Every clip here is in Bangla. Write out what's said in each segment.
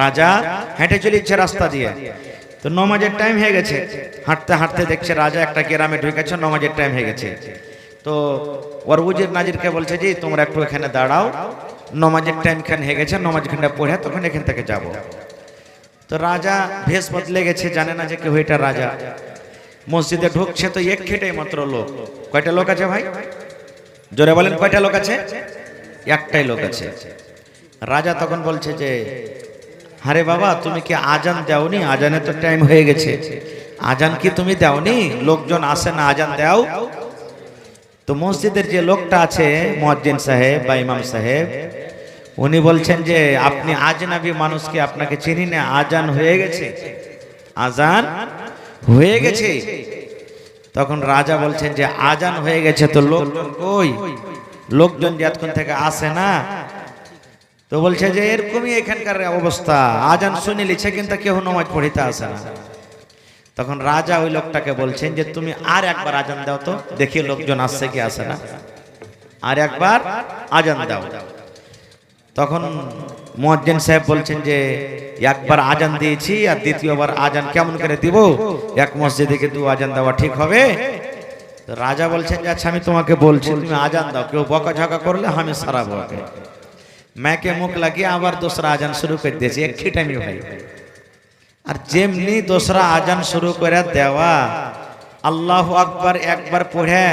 রাজা হেঁটে চলেছে রাস্তা দিয়ে, তো নমাজের টাইম হয়ে গেছে। হাঁটতে হাঁটতে দেখছে রাজা একটা গ্রামে ঢুকেছে, নমাজের টাইম হয়ে গেছে। তো ওর উজির নাজিরকে বলছে যে তোমরা একটু এখানে দাঁড়াও, নমাজের টাইম খানে হয়ে গেছে, নমাজখানটা পড়ে তখন এখান থেকে যাব। তো রাজা ভেষ বদলে গেছে, জানে না যে কেউ এটা রাজা। মসজিদে ঢুকছে তো এক খেটেই মাত্র লোক। কয়টা লোক আছে ভাই? জোরে বলেন, কয়টা লোক আছে? একটাই লোক আছে। রাজা তখন বলছে যে আরে বাবা, তুমি কি আজান দাওনি? আজানের তো টাইম হয়ে গেছে, আজান কি তুমি দাওনি? লোকজন আসে না, আজান দাও। তো মসজিদের যে লোকটা আছে, মুয়াজ্জিন সাহেব বা ইমাম সাহেব, উনি বলছেন যে আপনি আজনবী মানুষকে আপনাকে চিনি না, আজান হয়ে গেছে, আজান হয়ে গেছে। তখন রাজা বলছেন যে আজান হয়ে গেছে তো লোকজন কই? লোকজন যে এতক্ষণ থেকে আসে না। তো বলছে যে এরকমই এখানকার অবস্থা, আজান শুনে লিছে কিন্তু কেউ নামাজ পড়িতে আসে না। তখন রাজা ওই লোকটাকে বলছেন যে তুমি আর একবার আজান দাও তো দেখি লোকজন আসছে কি আসে না, আর একবার আজান দাও। তখন মুয়াজ্জিন সাহেব বলছেন যে একবার আজান দিয়েছি, আর দ্বিতীয়বার আজান কেমন করে দিব? এক মসজিদে কি দু আজান দেওয়া ঠিক হবে? তো রাজা বলছেন যে আচ্ছা আমি তোমাকে বলছি, তুমি আজান দাও, কেউ বকাঝকা করলে আমি সারাবো। मैके मुख लगे आबार दूसरा आजान शुरू कर दिए एक ही टाइम भाई। और जेमनी दूसरा आजान शुरू कर देवा আল্লাহু আকবার একবার পড়ে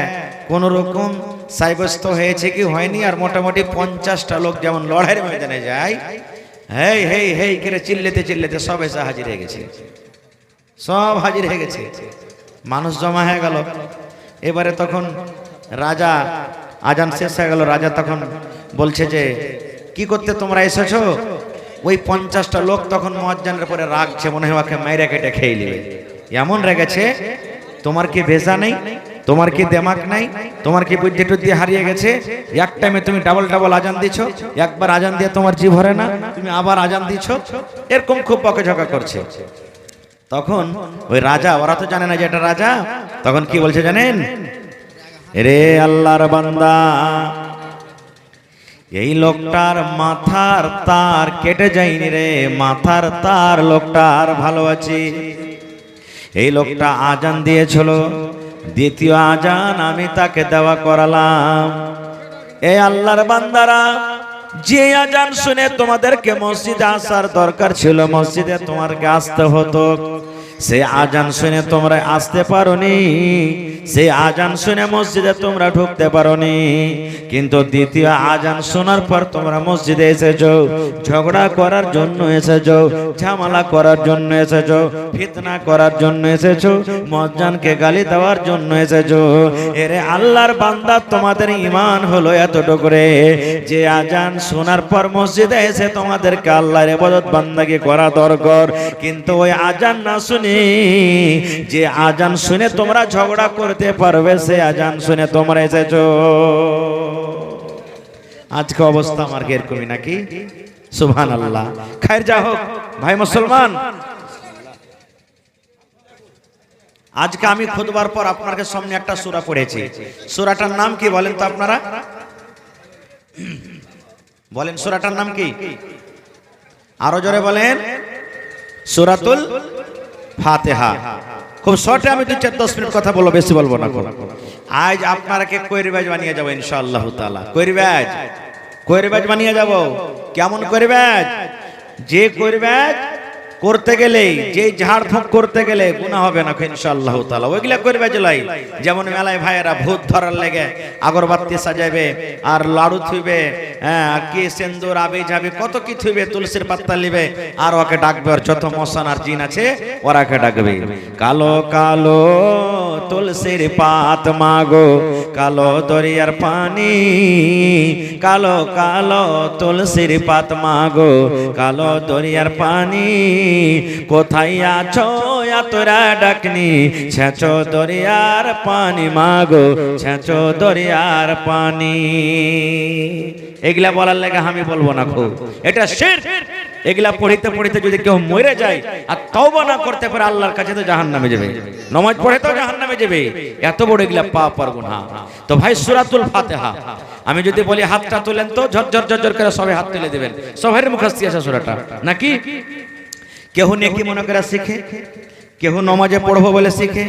কোন রকম সাব্যস্ত হয়েছে কি হয়নি। আর মোটামুটি 50টা লোক যেমন লড়াইয়ের ময়দানে যায়, হেই হেই হেই করে চিল্লাতে চিল্লাতে সব এসে হাজির হয়ে গেছে, সব হাজির হয়ে গেছে, মানুষ জমা হয়ে গেল। এবারে তখন রাজা, আজান শেষ হয়ে গেল, রাজা তখন বলছে যে কি করতে তোমরা এসেছো? ওই 50টা লোক তখন মুয়াজ্জিনের পরে রাগছে, মনে হয় ওকে মাইরা কেটে খেয়ে নেবে, এমন রেগেছে। তোমার কি ভেজা নেই? তোমার কি দিমাগ নাই? তোমার কি বুদ্ধি টুদ্ধি হারিয়ে গেছে? এক টাইমে তুমি ডাবল ডাবল আজান দিছো, একবার আজান দিয়ে তোমার জি ভরে না, তুমি আবার আজান দিছো, এরকম খুব বকাঝকা করছে। তখন ওই রাজা, ওরা তো জানে না যে এটা রাজা, তখন কি বলছে জানেন? রে আল্লাহর বান্দা, এই লোকটার মাথার তার কেটে যায়নি রে, মাথার তার লোকটার ভালো আছে। এই লোকটা আজান দিয়েছিল, দ্বিতীয় আজান আমি তাকে দেওয়া করালাম। এই আল্লাহর বান্দারা, যে আজান শুনে তোমাদেরকে মসজিদে আসার দরকার ছিল, মসজিদে তোমাকে আসতে হতো, সে আজান শুনে তোমরা আসতে পারোনি, সে আজান শুনে মসজিদে তোমরা ঢুকতে পারোনি। কিন্তু দ্বিতীয় আজান শোনার পর তোমরা মসজিদে এসেছো, ঝগড়া করার জন্য এসেছো, ঝামেলা করার জন্য এসেছো, ফিতনা করার জন্য এসেছো, মুয়াজ্জিনকে গালি দেওয়ার জন্য এসেছো। এরে আল্লাহর বান্দা, তোমাদের ঈমান হলো এতটুকু রে, যে আজান শোনার পর মসজিদে এসে তোমাদেরকে আল্লাহর ইবাদত বান্দাগি করা দরকার, কিন্তু ওই আজান না শুনে, যে আজান শুনে তোমরা ঝগড়া করতে পারবে, সে আজান শুনে তোমরা এসেছো। আজকে অবস্থা আমার এরকমই নাকি? সুবহানাল্লাহ। খায়ের যা হোক ভাই মুসলমান, আজকে আমি খুতবার পর আপনাদের সামনে একটা সূরা পড়েছি। সূরাটার নাম কি বলেন তো আপনারা? বলেন সূরাটার নাম কি? আরো জোরে বলেন। সূরাতুল ফাতিহা। খুব শর্টে আমি 2-4-10 মিনিট কথা বলবো, বেশি বলবো না। আজ আপনারাকে কৈরিবাজ বানিয়ে যাবো ইনশাআল্লাহ তাআলা। কৈরিবাজ বানিয়ে যাব। কেমন কৈরিবাজ? যে কৈরিবাজ করতে গেলে, যে ঝাড় ফুঁক করতে গেলে গুনাহ হবে না ইনশাআল্লাহ তাআলা, ওইগুলা কৈরিবাজ লাই। যেমন মেলায় ভাইয়েরা ভূত ধরার লেগে আগরবাতি সাজাবে, আর লাড়ু থুইবে, হ্যাঁ কি সিন্দুর আবি যাবে, কত কি থুইবে, তুলসীর পাতা নিবে, আর ওকে ডাকবে। আর যত মশান আর জিন আছে ওরাকে ডাকবে। কালো কালো তুলসীর পাত মাগো, কালো দরিয়ার পানি, কালো কালো তুলসীর পাত মাগো, কালো দরিয়ার পানি, কোথায় আছো তোরা ডাকনি, ছেঁচো দরিয়ার পানি মাগো, ছেঁচো দরিয়ার পানি। এগুলা বলার লাগে আমি বলবো না, খুব এটা শিরক। এগুলা পড়িতে পড়িতে যদি কেউ মরে যায় আর তওবা না করতে পারে, আল্লাহর কাছে তো জাহান্নামে যাবে, নামাজ পড়ে তো জাহান্নামে যাবে। এত বড় এগুলা পাপ আর গুনাহ। তো ভাই সূরাতুল ফাতিহা আমি যদি বলি হাতটা তুলেন তো ঝরঝর ঝরঝর করে সবাই হাত তুলে দেবেন, সবাই মুখস্থ আছে সূরাটা নাকি? কেউ নেকি মনে করে শিখে, কেউ নমাজে পড়বো বলে শিখে,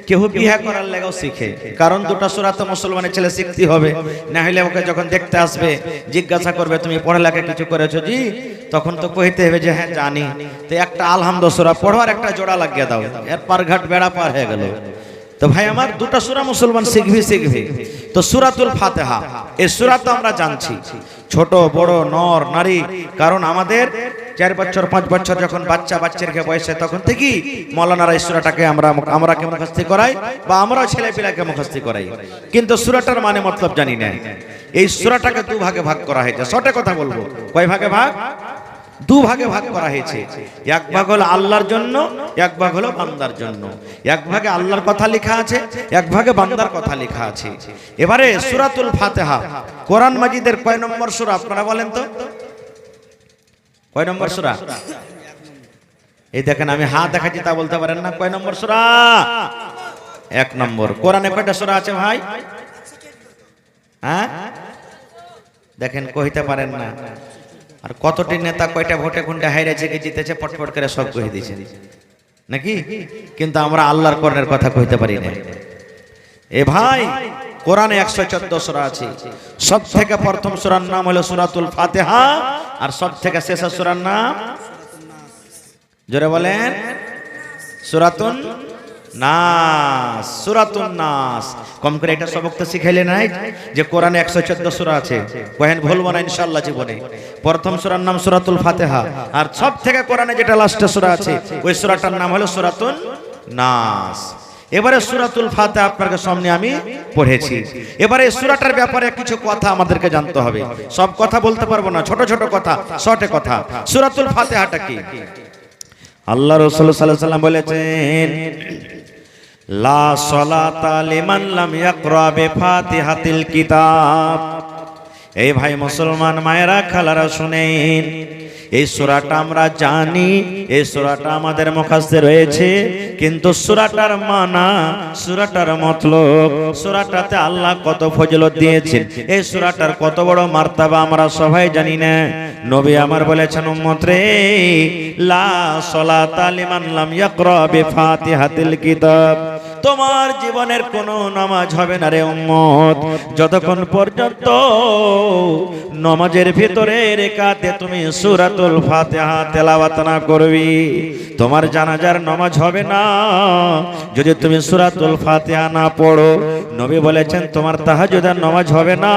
কেউ বিয়ে করার লেগেও শিখে। কারণ দুটো সূরা তো মুসলমানের ছেলে শিখতে হবে, না হলে ওকে যখন দেখতে আসবে জিজ্ঞাসা করবে তুমি পড়ালেখা কিছু করেছো জি, তখন তো কইতে হবে যে হ্যাঁ জানি। তো একটা আলহামদুলিল্লাহ সূরা পড়ো আর একটা জোড়া লাগিয়ে দাও, এর পারঘাট বেড়া পার হয়ে গেল। তো ভাই আমার দুটো সূরা মুসলমান শিখবে। তো সূরাতুল ফাতিহা, এই সূরা তো আমরা জানছি, ছোট বড় নর নারী, কারণ আমাদের 4 বছর 5 বছর যখন বাচ্চাকে বয়সে তখন থেকে মৌলানারা এই সূরাটাকে আমরা কে মুখস্থ করাই বা আমরাও ছেলেপিলাকে মুখস্থ করাই, কিন্তু সূরাটার মানে মতলব জানি না। এই সূরাটাকে দু ভাগে ভাগ করা হয়েছে, সঠিক কথা বলবো কয় ভাগে ভাগ? দু ভাগে ভাগ করা হয়েছে। এক ভাগ হলো আল্লাহর জন্য, এক ভাগ হলো বান্দার জন্য। এক ভাগে আল্লাহর কথা লেখা আছে, এক ভাগে বান্দার কথা লেখা আছে। এবারে সূরাতুল ফাতিহা কোরআন মাজিদের কয় নম্বর সূরা আপনারা বলেন তো? কয় নম্বর সূরা? এই দেখেন আমি হাত দেখাচ্ছি তা বলতে পারেন না। কয় নম্বর সূরা? 1 নম্বর। কোরআনে কয়টা সূরা আছে ভাই? হ্যাঁ দেখেন কইতে পারেন না। আর কতটি নেতা কয়টা ভোটে কোনটা হাইরেছে কি জিতেছে পটপট করে সব কই দিয়েছে নাকি? কিন্তু আমরা আল্লাহর কোরআনের কথা কইতে পারি না। এ ভাই কোরআনে 114 সূরা আছে, সব থেকে প্রথম সূরার নাম হলো সূরাতুল ফাতিহা, আর সব থেকে শেষ সূরার নাম জোরে বলেন সূরাতুন নাস। সূরাতুন নাস কম করে এটা সবক তো শিখাইলে নাই যে কোরআনে 114 সূরা আছে, কহেন ভুলবো না ইনশাআল্লাহ জীবনে। প্রথম সূরার নাম সূরাতুল ফাতিহা, আর সব থেকে কোরআনে যেটা লাস্টে সূরা আছে ওই সূরাটার নাম হলো সূরাতুন নাস। এবারে সূরাতুল ফাতিহা আপনাদের সামনে আমি পড়েছি। এবারে সূরাটার ব্যাপারে কিছু কথা আমাদেরকে জানতে হবে, সব কথা বলতে পারবো না, ছোট ছোট কথা, শর্টে কথা। সূরাতুল ফাতিহাটা কি? আল্লাহ রাসূল সাল্লাল্লাহু আলাইহি ওয়াসাল্লাম বলেছেন লা সালাতা লিমান লাম ইয়াকরা বিফাতিহাতিল কিতাব। এই ভাই মুসলমান মায়েরা খালারা শুনেন, এই সূরাটা আমরা জানি, এই সূরাটা আমাদের মুখস্থ রয়েছে, কিন্তু সূরাটার মানা, সূরাটার মতলব, সূরাটাতে আল্লাহ কত ফজিলত দিয়েছেন, এই সূরাটার কত বড় মার্তাবা আমরা সবাই জানি না। নবী আমার বলেছেন উম্মত রে, লা সালাতা লিমান লাম ইয়াকরা বিফাতিহাতিল কিতাব, তোমার জীবনের কোনো নামাজ হবে না রে উম্মত যতক্ষণ পর্যন্ত নামাজের ভিতরে রাকাতে তুমি সূরাতুল ফাতিহা তেলাওয়াত না করবি। তোমার জানাজার নামাজ হবে না যদি তুমি সূরাতুল ফাতিহা না পড়ো। নবী বলেছেন তোমার তাহাজ্জুদের নামাজ হবে না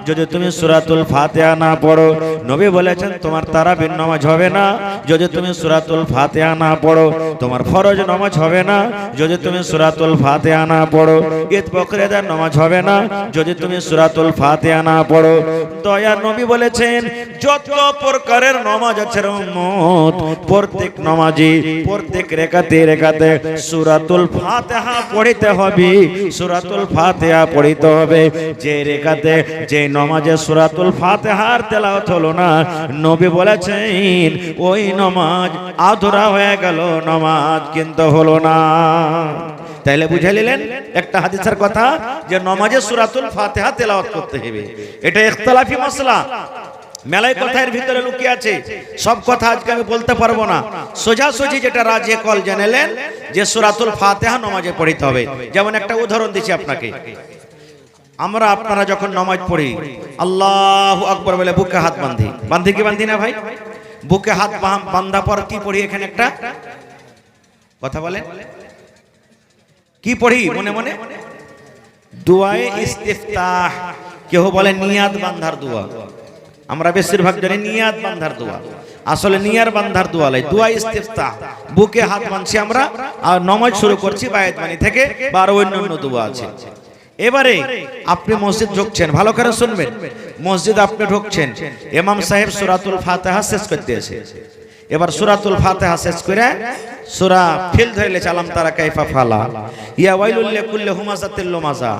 যদি তুমি সূরাতুল ফাতিহা না পড়ো। নবী বলেছেন তোমার তারাবির নামাজ হবে না যদি তুমি সূরাতুল ফাতিহা না পড়ো। তোমার ফরজ নামাজ হবে না যদি তুমি সূরাতুল ফাতিহা না পড়ো। ঈদ বকরিদের নামাজ হবে না যদি তুমি সূরাতুল ফাতিহা না পড়ো। দয়ার নবী বলেছেন যত প্রকারের নামাজ আছে উম্মত, প্রত্যেক নামাজি প্রত্যেক রাকাতে সূরাতুল ফাতিহা পড়িতে হবে, সূরাতুল ফাতিহা পড়িতে হবে। যে রাকাতে যে নামাজে সূরাতুল ফাতিহার তেলাওয়াত হলো না, নবী বলেছেন ওই নামাজ আধুরা হয়ে গেল, নামাজ কিন্তু হলো না। তাইলে বুঝে নিলেন একটা হাদিসের কথা যে নামাজে সূরাতুল ফাতিহা তেলাওয়াত করতে হবে। এটা ইখতিলাফি মাসলা, মেলাই কথার ভিতরে লুকিয়ে আছে, সব কথা আজকে আমি বলতে পারবো না। সোজাসুজি যেটা রাজে কল জানেলেন যে সূরাতুল ফাতিহা নামাজে পড়িতে হবে। যেমন একটা উদাহরণ দিচ্ছি আপনাকে, আমরা আপনারা যখন নামাজ পড়ি আল্লাহু আকবার বলে বুকে হাত বাঁধি কি বাঁধি না ভাই? বুকে হাত বাঁধা পর কি পড়ি? এখানে একটা কথা বলে কি পড়ি মনে মনে? দুআয়ে ইস্তিফতাহ। কেউ বলে নিয়াত বান্ধার দোয়া, আমরা বেশিরভাগ জানি নিয়াত বান্ধার দোয়া, আসলে নিয়ার বান্ধার দোয়া লাই দুআ ইস্তিফতাহ। বুকে হাত বাঁধছি আমরা আর নামাজ শুরু করছি বায়াত বাণী থেকে বা আরো অন্যান্য দোয়া আছে। এবারে আপনি মসজিদ ঢুকছেন, ভালো করে শুনবেন, মসজিদ আপনি ঢুকছেন, ইমাম সাহেব সূরাতুল ফাতিহা শেষ করতে আছে। এবার সূরাতুল ফাতিহা শেষ করে সূরা ফিল ধরে চালাম তারা কাইফা ফালা, ইয়া ওয়াইলুল লিকুল্লি হুমাযাতিল লুমাযা,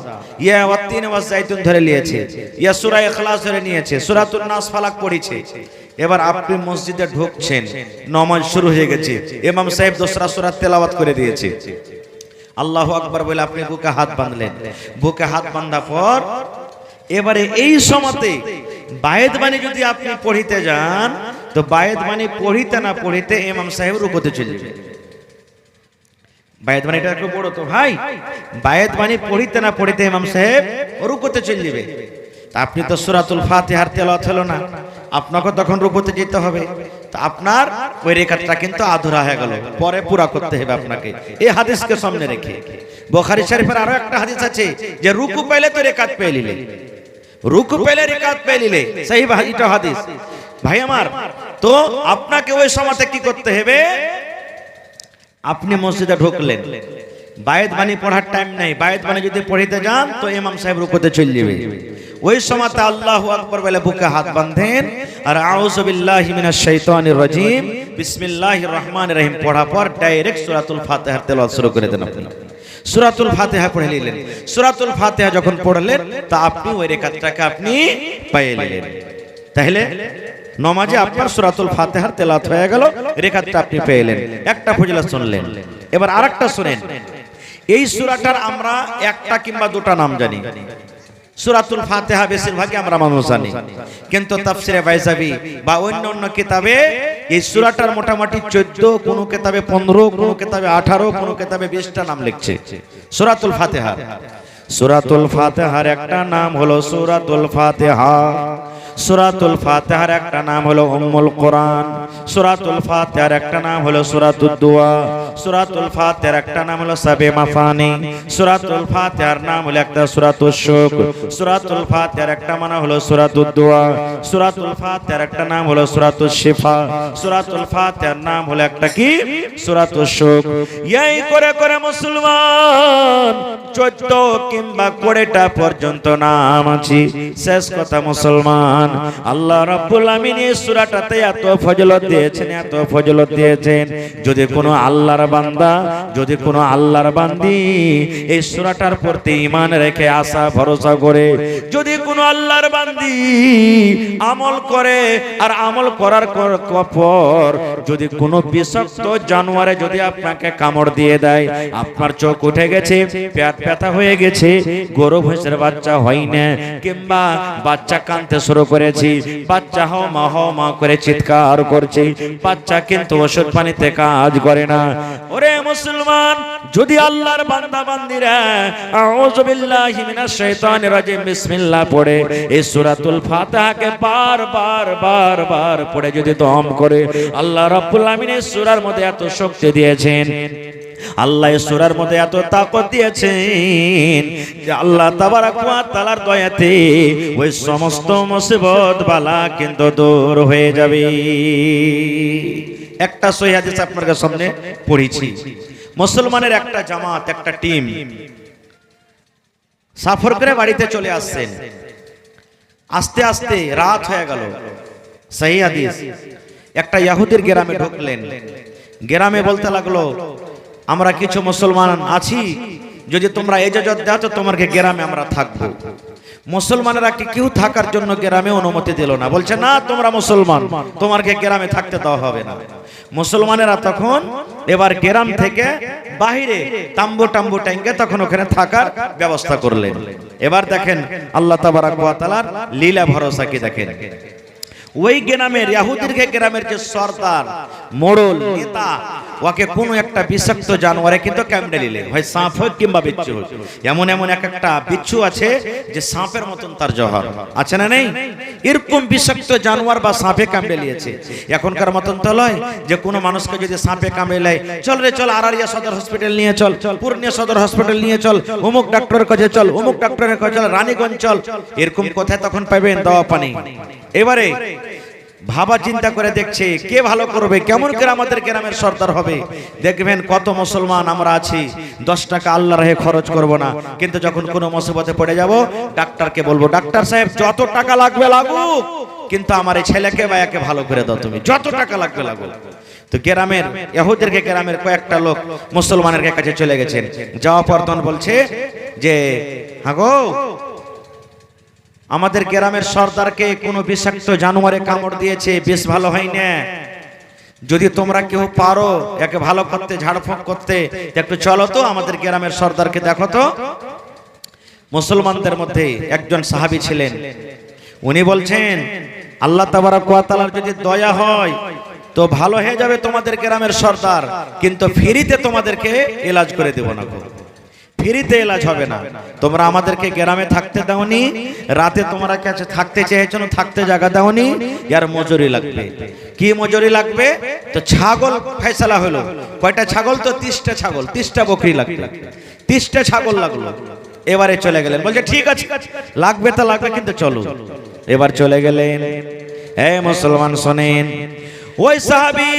ইয়া ওয়াত্তিন ওয়াজ জাইতুন ধরে নিয়েছে, ইয়া সূরা ইখলাস ধরে নিয়েছে, সূরাতুন নাস ফালাক পড়েছে। এবার আপনি মসজিদে ঢুকছেন, নামাজ শুরু হয়ে গেছে, ইমাম সাহেব দোসরা সূরা তেলাওয়াত করে দিয়েছে। আল্লাহু আকবার বলে আপনি বুকে হাত বাঁধলেন। বুকে হাত বাঁধা পর এবারে এই সময়তে বায়েত বাণী যদি আপনি পড়িতে যান, তো বায়েত বাণী পড়িতে না পড়িতে ইমাম সাহেব রুকুতে চলে যাবে। বায়েত বাণীটা একটু বড় তো ভাই, বায়েত বাণী পড়িতে না পড়িতে ইমাম সাহেব রুকুতে চলে যাবে। তা আপনি তো সূরাতুল ফাতিহার তেলাওয়াত হলো না, আপনাকে তখন রুকুতে যেতে হবে। তা আপনার ওই রেখাতটা কিন্তু আধুরা হয়ে গেল, পরে পুরা করতে হবে আপনাকে। এই হাদিসকে সামনে রেখে বুখারী শরীফের আরো একটা হাদিস আছে যে রুকু পেলে তো রেকাত পেয়ে নিলে, রুকু পেলে রেকাত পেয়ে নিলে, সেই এটা হাদিস ভাই আমার। তো আপনাকে ওই সময়তে কি করতে হবে? আপনি মসজিদে ঢুকলেন, বায়েত বাণী পড়ার টাইম নাই, বায়েত বাণী যদি পড়িতে যান তো ইমাম সাহেব রুকুতে চলে যাবে। ওই সময়তে আল্লাহু আকবার বলে বুকে হাত বাঁধেন আর আউযু বিল্লাহি মিনাশ শাইতানির রাজিম বিসমিল্লাহির রহমানির রহিম পড়ার পর ডাইরেক্ট সূরাতুল ফাতিহার তেলাওয়াত শুরু করে দেন। আপনি সূরাতুল ফাতিহা পড়ে নিলেন, সূরাতুল ফাতিহা যখন পড়লেন তা আপনি ওই রেখাতটাকে আপনি পেয়ে নিলেন। তাহলে নামাজে আপনার সূরাতুল ফাতিহার তেলাওয়াত হয়ে গেল, রেখাতটা আপনি পেলেন, একটা ফজিলত শুনলেন। এবার আরেকটা শুনেন, এই সূরাটার আমরা একটা কিংবা দুটো নাম জানি। সূরাতুল ফাতিহা বেশিরভাগই আমরা মানুষ জানি, কিন্তু তাফসিরে বাইজাবি বা অন্য অন্য কিতাবে এই সূরাটার মোটামুটি 14, কোন কিতাবে 15, কোন কিতাবে 18, কোন কিতাবে 20টা নাম লিখছে সূরাতুল ফাতিহা। সূরাতুল ফাতিহার একটা নাম হলো সূরাতুল ফাতিহা, সূরাতুল ফাতিহার একটা নাম হলো উম্মুল কোরআন, সূরাতুল ফাতিহার একটা নাম হলো সূরাতুদ দুআ, সূরাতুল ফাতিহার একটা নাম হলো সাবে মাফানি, সূরাতুল ফাতিহার নাম হলো একটা সূরাতুশ শুকর, সূরাতুল ফাতিহার একটা মানে হলো সূরাতুদ দুআ, সূরাতুল ফাতিহার একটা নাম হলো সূরাতুশ শিফা, সূরাতুল ফাতিহার নাম হলো একটা কি সূরাতুশ শুকর। এই করে করে মুসলমান 14 কিংবা 20টা পর্যন্ত নাম আছে। শেষ কথা মুসলমান, আল্লাহ রাব্বুল আমিন এই সূরাটাতে এত ফজিলত দিয়েছেন, এত ফজিলত দিয়েছেন। যদি কোনো আল্লাহর বান্দা, যদি কোনো আল্লাহর বান্দি এই সূরাটার প্রতি ঈমান রেখে আশা ভরসা করে, যদি কোনো আল্লাহর বান্দি আমল করে, আর আমল করার পর যদি কোনো বিষাক্ত জানোয়ারে যদি আপনাকে কামড় দিয়ে দেয়, আপনার চোখ উঠে গেছে, পেট ব্যথা হয়ে গেছে, গরু ভৈঁসের বাচ্চা হয় না, কিংবা বাচ্চা কাঁদতে শুরু করেছি, বাচ্চা হাও মা করে চিৎকার করছে, বাচ্চা কিন্তু ওষুধ পানিতে কাজ করে না। ওরে মুসলমান, যদি আল্লাহর বান্দা বান্দিরা আউযু বিল্লাহি মিনাশ শাইতানির রাজিম বিসমিল্লাহ পড়ে এই সূরাতুল ফাতিহাকে বার পড়ে যদি দম করে, আল্লাহ রাব্বুল আমিন এই সূরার মধ্যে এত শক্তি দিয়েছেন, আল্লাহ এই সূরার মধ্যে এত তাকত দিয়েছেন যে আল্লাহ তাবারক ওয়া তাআলার দয়াতে ওই সমস্ত মুসিবত বালা কিন্তু দূর হয়ে যাবে। একটা সহিহ হাদিস আপনাদের সামনে পড়েছি। মুসলমানের একটা জামাত, একটা টিম সফর করে বাড়িতে চলে আসছেন, আস্তে আস্তে রাত হয়ে গেল। সহিহ হাদিস, একটা ইহুদির গ্রামে ঢুকলেন, গ্রামে বলতে লাগলো আমরা কিছু মুসলমান আছি, যদি তোমরা ইজাজত দাও তো তোমাকে গ্রামে আমরা থাকবো। মুসলমানেরা কি কেউ থাকার জন্য গ্রামে অনুমতি দিল না, বলছে না তোমরা মুসলমান, তোমাকে গ্রামে থাকতে দেওয়া হবে না। মুসলমানেরা তখন এবার গ্রাম থেকে বাহিরে তাম্বু টাঙ্গে তখন ওখানে থাকার ব্যবস্থা করলেন। এবার দেখেন আল্লাহ তাবারক ওয়া তাআলার লীলা ভরসা কি দেখেন। ওই গ্রামের ইহুদির গ্রামের যে সরদার, মোড়ল, নেতা, ওকে কোনো একটা বিষাক্ত জানোয়ারে কিন্তু কামড়ে নিলে, হয় সাপ হোক কিংবা বিচ্ছু হোক। এমন এমন একটা বিচ্ছু আছে যে সাপের মতন তার জহর আছে না নেই, এরকম বিষাক্ত জানোয়ার বা সাপে কামড়ে নিয়েছে। এখনকার মতন তো নয় যে কোনো মানুষকে যদি সাপে কামড়ে নেয়, চল রে চল আরারিয়া সদর হসপিটাল নিয়ে চল, পূর্ণিয়া সদর হসপিটাল নিয়ে চল, অমুক ডাক্তারের কাছে চল, অমুক ডাক্তারের কাছে চল, রানীগঞ্জ চল, এরকম কোথায় তখন পাবেন দাওয়া পানি। এবারে ভাবা চিন্তা করে দেখছে কে ভালো করবে, কেমন করে আমাদের গ্রামের সর্দার হবে। দেখবেন কত মুসলমান আমরা আছি, 10 টাকা আল্লাহর রাহে খরচ করব না, কিন্তু যখন কোনো মুসিবতে পড়ে যাব ডাক্তারকে বলবো, ডাক্তার সাহেব যত টাকা লাগবে লাগুক, কিন্তু আমার এই ছেলেকে বা একে ভালো করে দাও তুমি, যত টাকা লাগবে লাগুক। তো গ্রামের ইহুদির গ্রামের কয়েকটা লোক মুসলমানের কাছে চলে গেছেন, যাওয়া পর তখন বলছে যে হ্যাঁ গো, আমাদের গ্রামের সর্দারকে কোনো বিষাক্ত জানোয়ারে কামড় দিয়েছে, বেশ ভালো হয় না, যদি তোমরা কেউ পারো একে ভালো করতে, ঝাড়ফুঁক করতে, একটু চলো তো আমাদের গ্রামের সর্দারকে দেখো তো। মুসলমানদের মধ্যে একজন সাহাবী ছিলেন, উনি বলছেন আল্লাহ তাবারক ওয়া তাআলার যদি দয়া হয় তো ভালো হয়ে যাবে তোমাদের গ্রামের সর্দার, কিন্তু ফ্রিতে তোমাদেরকে ইলাজ করে দেব না, ফ্রিতে ইলাজ হবে না। তোমরা আমাদেরকে গ্রামে থাকতে দাওনি, রাতে তোমরা কাছে থাকতে চেয়েছো, থাকতে জায়গা দাওনি, ইয়ার মজুরি লাগবে। কি মজুরি লাগবে? তো ছাগল ফয়সালা হলো। কয়টা ছাগল? তো 30টা ছাগল, 30টা বকরি লাগবে, 30টা ছাগল লাগলো। এবারে চলে গেলেন, বলছে ঠিক আছে লাগবে তা লাগবে, কিন্তু চলো। এবার চলে গেলেন। এই মুসলমান শোনেন, ওই সাহাবী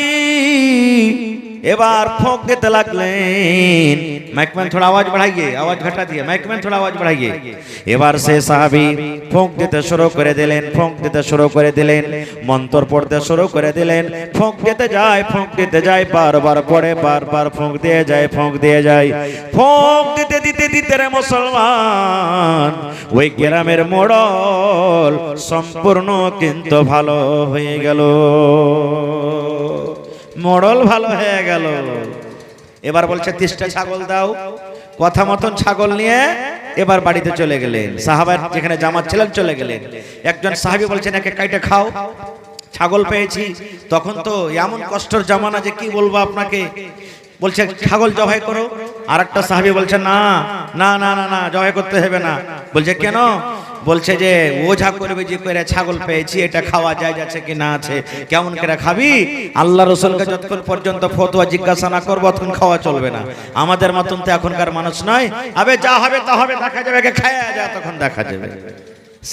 এবার ফোঁক দিতে লাগলেন। মাইকম্যান থোড়া আওয়াজ বাড়াইয়ে, আওয়াজ ঘটা দিয়ে, মাইকম্যান থোড়া আওয়াজ বাড়াইয়ে। এবার সে সাহাবী ফোঁক দিতে শুরু করে দিলেন, ফোঁক দিতে শুরু করে দিলেন, মন্ত্র পড়তে শুরু করে দিলেন। ফোঁক দিতে যায়, ফোঁক দিতে যায়, বারবার পড়ে, বারবার ফোঁক দিয়ে যায়, ফোঁক দিয়ে যায়। ফোঁক দিতে দিতে দিতে রে মুসলমান, ওই গ্রামের মোড়ল সম্পূর্ণ কিন্তু ভালো হয়ে গেল, মোড়ল ভালো হয়ে গেল। এবার বলছে 30টা ছাগল দাও। কথা মতন ছাগল নিয়ে এবার বাড়িতে চলে গেলেন। সাহাবার যেখানে জামাত ছিলেন চলে গেলেন। একজন সাহাবী বলছেন একে কাইটে খাও, ছাগল পেয়েছি। তখন তো এমন কষ্টের জামানা যে কি বলবো আপনাকে, বলছে ছাগল জবাই করো। আর একটা সাহাবী বলছে না না না না না, জবাই করতে হবে না। বলছে কেন? বলছে যে ওঝা করবে যে করে ছাগল পেয়েছি, এটা খাওয়া যায় যাচ্ছে কি না আছে, কেমন করে খাবি? আল্লাহ রাসূলকে যতক্ষণ পর্যন্ত ফতোয়া জিজ্ঞাসা না করবো ততক্ষণ খাওয়া চলবে না। আমাদের মতন তো এখনকার মানুষ নয়, আবে যা হবে তা হবে, দেখা যাবে, খায়া যায়, তখন দেখা যাবে।